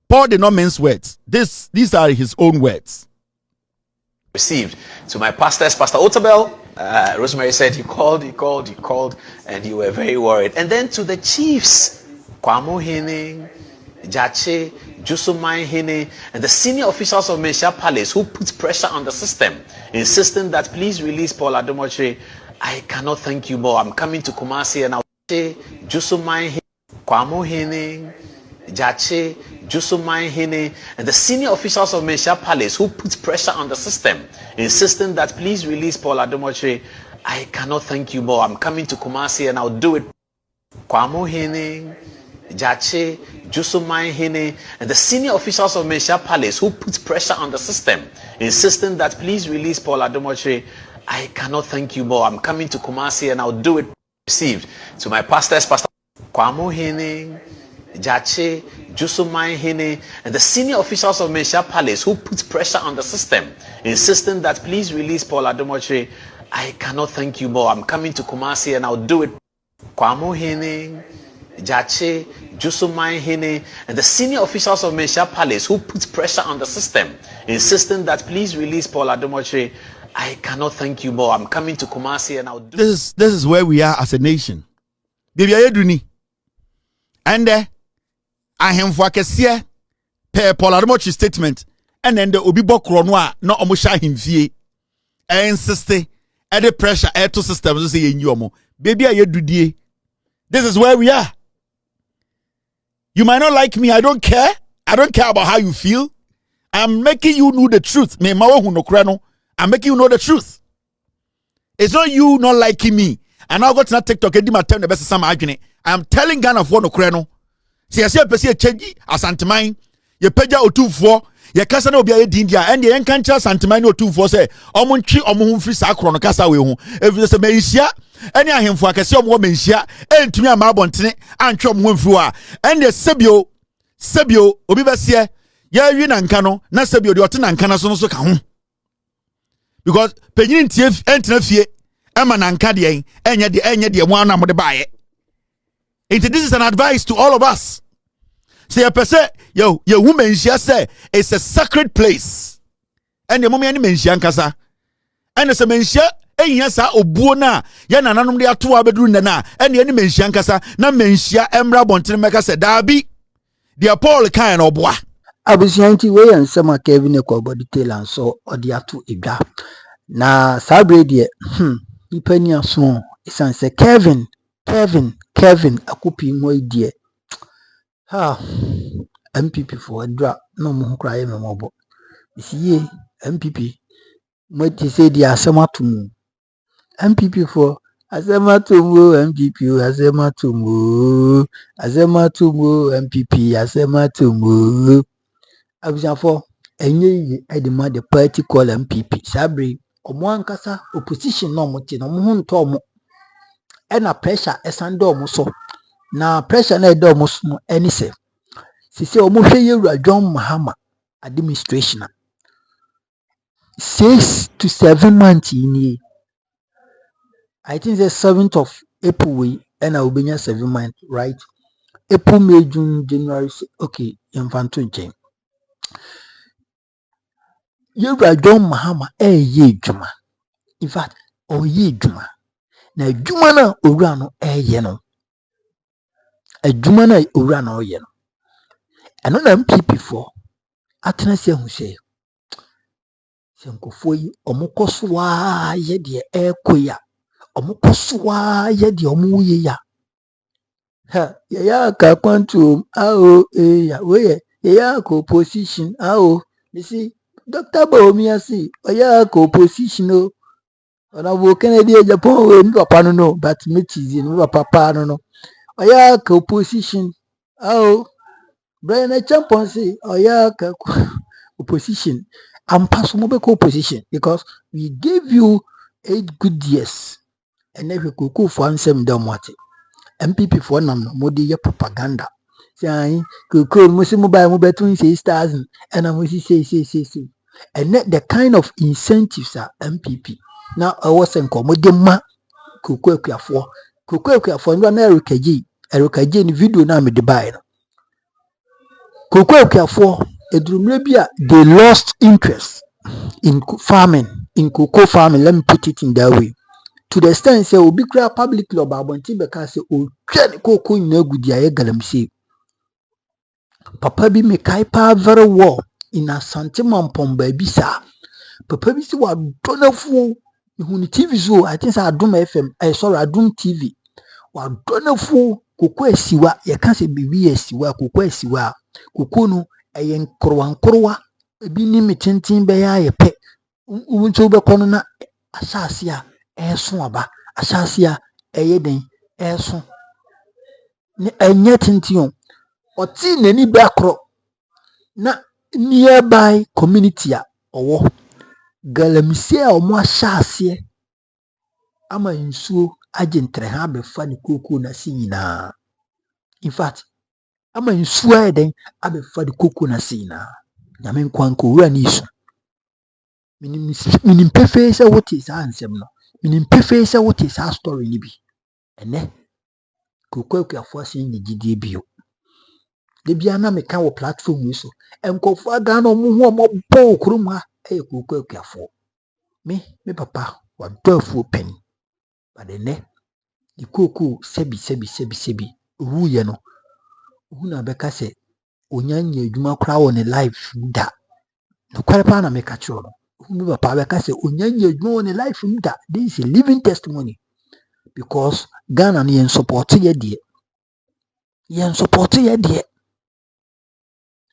Paul did not mince words. These are his own words. Received to my pastors, Pastor Otabel. Rosemary said he called, and you were very worried. And then to the chiefs, Kwamo Hene, Jache, Jusumai Hene, and the senior officials of Mensia Palace who put pressure on the system, insisting that please release Paul Adom Otchere. I cannot thank you more. I'm coming to KWASIA now. Jusumai Hene, Kwamo Hene, Jache, Jusumai Hene, and the senior officials of Mensia Palace who put pressure on the system, insisting that please release Paul Adom Otchere. I cannot thank you more. I'm coming to KWASIA and I'll do it. Kwamo Hene, Jache, Jusumai Hene, and the senior officials of Mensia Palace who put pressure on the system, insisting that please release Paul Adom Otchere. I cannot thank you more. I'm coming to KWASIA and I'll do it. Received to my pastors, Pastor Kwamo Hene, Jache, Jusumai Hene, and the senior officials of Mensia Palace who put pressure on the system, insisting that please release Paul Adom Otchere. I cannot thank you more. I'm coming to KWASIA and I'll do it. Kwamo Hene, Jache, Jusumai Hene, and the senior officials of Mensia Palace who put pressure on the system, insisting that please release Paul Adom Otchere. I cannot thank you more. I'm coming to KWASIA and I'll do it. This is where we are as a nation. Baby ayeduni. And ahemfo akese per Paul Adom Otchere statement, and then the obi bokro no a na omo sha himfie insist e the pressure to systems say yenyi omo baby ayedudie. This is where we are. You might not like me. I don't care about how you feel. I'm making you know the truth. Me mawo hu no kra no. I'm making you know the truth. It's not you not liking me. And now go to TikTok and do my time the best some argument. I'm telling Ghana for no kra no. See, I say a change asantemine. You peja Otumfo. You kasa na obi aye dindia. And you can't trust asantemine Otumfo say. Omunchi omunfri sa krono kasa we hu. If you say Mensia, any ahemfo akase omo Mensia. Entumi amabontene antwe omunfri wa. And the sebio obi bese ye wi na nka no na sebio de ote na nka na so ka ho. Because penyini tie entena fie ema na nka de enye de mo na mo de baaye. This is an advice to all of us. Say a person, yo woman say it's a sacred place. And the moment any mention kasa. And as a mention, yasa obuo na ya nananom de ato abedru na and any mention kasa na mensia emra bonten meka se dabi. The Paul kan oboa. Abusianti we nsema Kelvin Tailor Tailor so odi ato edwa. Na sabre de ipani aso isan se Kelvin akupi mo idie. Ha MPP for dra no mo kra ye memobo. Isiye MPP mo ti say di asematum. MPP for asematum MPP asematum MPP asematum. Abusafo enye edima the party call MPP sabre omo ankasa opposition no mo ti no mo nto mo ena pressure esande omo so na pressure na edo omo so eni se sisi omo hwe yewura John Mahama administration 6 to 7 months in I think the 7th of April we and I will be 7 months, right? April, May, June, January. Okay, infanto nchen. Yewra John Mahama ye juma. In fact, ye juma. Na juma na owura no ye no. Juma na owura no ye no. Ano na MPP for atena se hu se. Se nkofo yi omokoso wa ye de ekoya. Omokoso wa ye de omo ye ya. Ha, ya ka kwantum ao ya we ya ka opposition ao. You see, Dr. Bawumiasi, oya ka opposition o. Ona wo Kennedy Japan we mi papa no but me tizi mi papa no. Oya ka opposition ao. Brian Champion say oya ka opposition. I'm pass mo be opposition because we gave you 8 good years. And then we could go for ansem dem what. MPP for nam no modi ye propaganda. Say ko mo buy mo between 6,000 and I must say. And the kind of incentives are MPP. Now I was saying komodi ma koko akuafo ndo na Erikaji ni video na me de buy no. Koko akuafo edurumre bi a they lost interest in farming, in cocoa farming, let me put it in that way. To the extent say obi kra public law babonti beka say o twa cocoa nyina gudi aye galamsey. Papa bi me kai pa very well in Asante Mampong baby sa. Papa bi si wa donafu ihuni TV so I think say Adom FM sorry Adom TV. Wa donafu cocoa esiwa ye kan say bibi esiwa cocoa esiwa. Cocoa no eye nkrowa ebi ni metintin be ya ye pe. Unto be kono na asase a eso aba asase a eye den eso ne enye tintin oti nani be akro na nearby community a owo galamsey a omo asase ama nsuo agentre ha be fa ne koko na sinyina. In fact ama nsuo eden abe fa de koko na sinyina. Nyame nkwanko wura ni isu minim pefe se what is ansem no minim pefe se what is our story ni bi ene koko akuafo asen ni gidie bio de bia na me ka wo platform wi so enkofo aga no mo ho mo bo okrum ha koko akuafo me papa wa doafu pen but ene di koko sebi wu ye no hu na be ka se onyanya adwuma kra wo ne life da no kware pa na me ka chiro no hu papa be ka se onyanya adwuma wo ne life da. This is a living testimony because Ghana ni en support ye de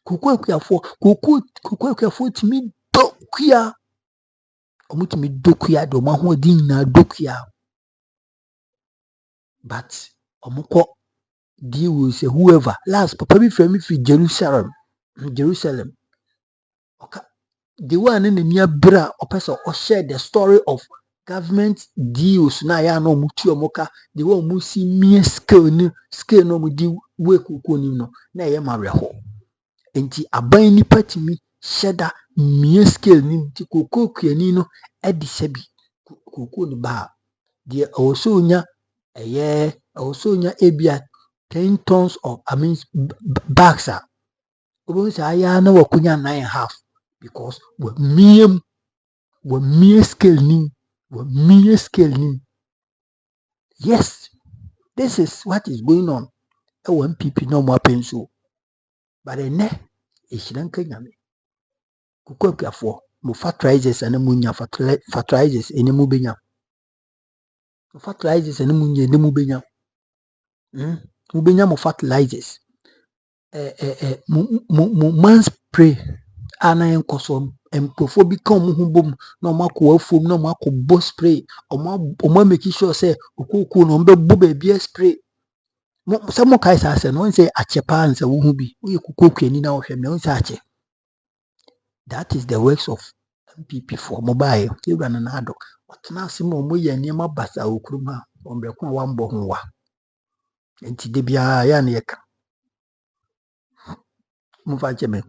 koko akuafo timi dokuya omutimi dokuya do ma ho din na dokuya but omukọ deal with say whoever last papa bi frame fi Jerusalem okay the one in the near bra opesa or share the story of government deals na ya no mutu omoka the one mu si mie scale no mu di we koko ni no na ye mare ho enti aban ni patimi sheda mie scale ni ti koko kuani no edi sebi koko ni ba de also nya ebia 10 tons of bags obo say aya na wakunya 9.5 because we mie scale ni. Yes, this is what is going on. MPP no more penso but ene ehyiranka nyame koko akuafo mo fertilizers and munya fertilizers ene mu benya fertilizers ene munya ene mu benya mu benya mo fertilizers mo man spray ana enkoso empofo bi kan mo ho bom na mo akọ afom na mo akọ bo spray omo make sure say okoko no mbe bo ba bia spray mo se mo kai sa se no say achepa ansa wo hu bi wo yekoko kwani na wo hwem na wo say ache. That is the works of MPP for mobile ewura na ado otena asem mo ye niam basa okrum ha ombreko a wambo ho wa enti de bia ya na ye ka mo fa cheme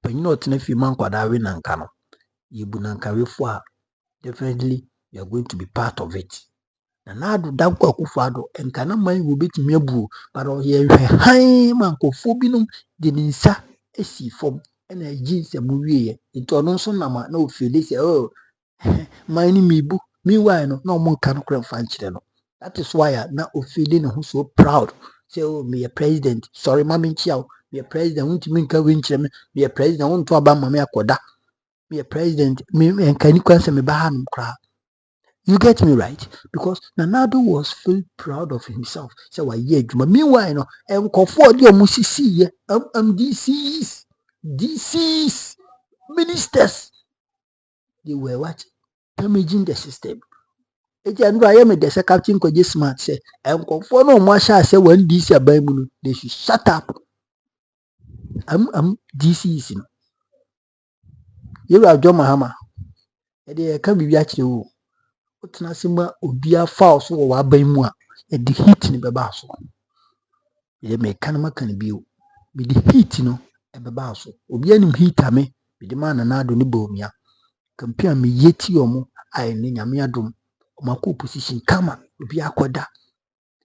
panyin otena fi man kwada we nanka no ye bu nanka we fo a definitely you are going to be part of it. Na nado danko akufo ado enka na man wo betimi abu but ye hwe han man kofo binom de nsa esi fom na agins amuwie ye nti ono nso nama na ofili se oh man ni mibu meanwhile no mo nka no kra mfa nkyere no. That is why na ofili ne ho so proud say oh me a president sorry mama nchia me a president won't me nka we nkyere me a president won't to aba mama akoda me a president me nka ni kwanse me ba hanum kra. You get me right? Because Nanado was feel proud of himself. So why yeah, Juma. Meanwhile, no, and comfort your musisi, DCs, ministers, they were what? Damaging the system. It's and I am a desa captain could just smart say, and comfort no masha say when DC are they should shut up. I'm DCs, you know. You are John Mahama. They can't be actually. Otena sima obia fa so wo aban mu a e de heat ni beba so ye me kan maka ni bio be de heat no e beba so obia nim heat ame be de man na ado ni bomia campaign me yeti omo ai ni nyame adom omako position kama obia akoda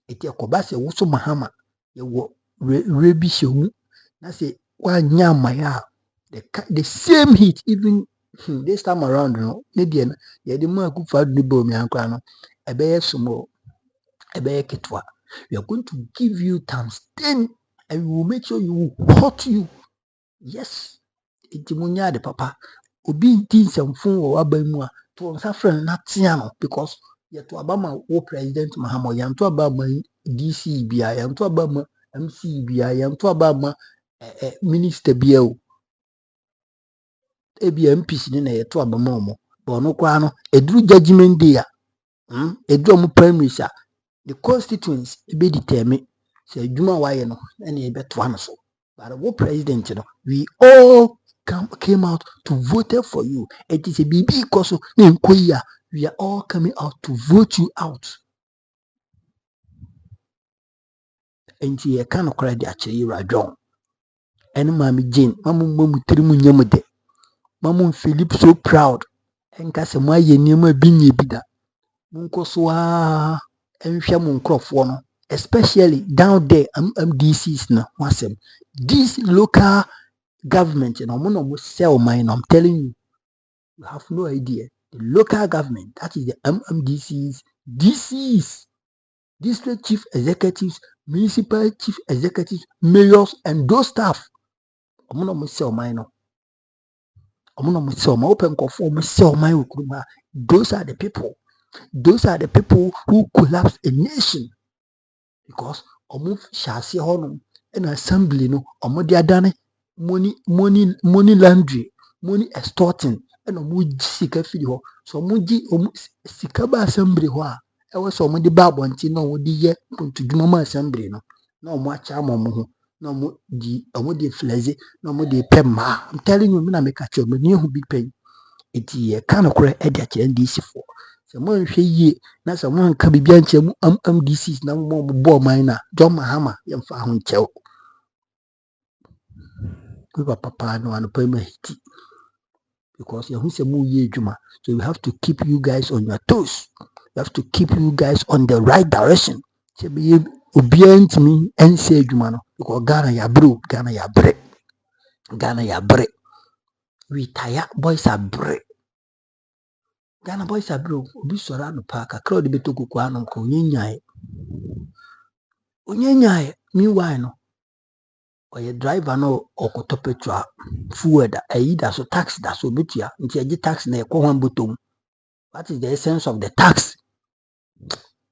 eti akoba se wo so Mahama ye wo rebi hyewu na se wa nya maya the same heat even this time around no ne de na ye de mu akufa do ni bomia akwa no ebeye sumo ebeye ketwa. We are going to give you times 10 and we will make sure you will hurt you. Yes. Iti munya de papa. Obi nti nsɛmfo wɔ aban mu a to nsa frɛ na tea no because yɛ to abama wo president Mahama yɛ to abama DC bia yɛ to abama MC bia yɛ to abama minister bia o. Ebi MPs ni na yɛ to abama omo. But no kwa no eduru judgment day a eduru mo primaries a the constituents be determine say adwuma waye no na ebe to an so but wo president no we all came out to vote for you. It is a bibi because na nkoyi we are all coming out to vote you out. And ye can cry the actually rajon and Mammy Jane mamu trimu nyamude mamu Philip so proud and kasa ma ye niema binye bida munko so enhwe mo nkrofo no especially down there MDCs na wasem this local government no mo sell mine. I'm telling you, you have no idea. The local government, that is the MDCs, DCs, district chief executives, municipal chief executives, mayors, and those staff. I'm sell mine. I'm sell my open conform sell my. Those are the people. Those are the people who collapse a nation because shall see honor an assembly no done money laundry, money extorting and sika fidi ho so sika ba assembly ho a ewe so ba bonti no di ye puntu dwuma ma assembly no na acha ho na di fleze na di pema. I'm telling you, me na make a chow me hu big pain. Eti ye kan okore e de akere ndc for so mo nhwe yie na so mo nka bibia nche mu MDCs na mo bo man na John Mahama ye mfa ho nche ko papa no an pa ma hiti because you say mu ye adwuma. So we have to keep you guys on your toes. We have to keep you guys on the right direction. Se be obia ntimi ense adwuma no because Ghana ya bro, Ghana ya bre. We tired boys are bre. Ghana boys are bro. Obi sora no park crowd be to kuku anom ko onyenyae meanwhile no oye driver no okoto petrol fuel da da so tax da so betua nti agi tax na ekwo hwan botom. What is the essence of the tax?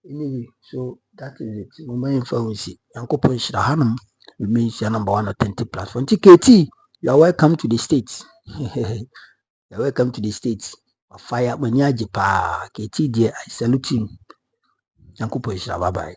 Anyway, so that is it. Mama influence yankopon shira hanum remains your number 1 authentic platform. TKT, you are welcome to the States. You are welcome to the States. Fire mani aje pa KT dear, I salute you. Yankopon shira, bye bye.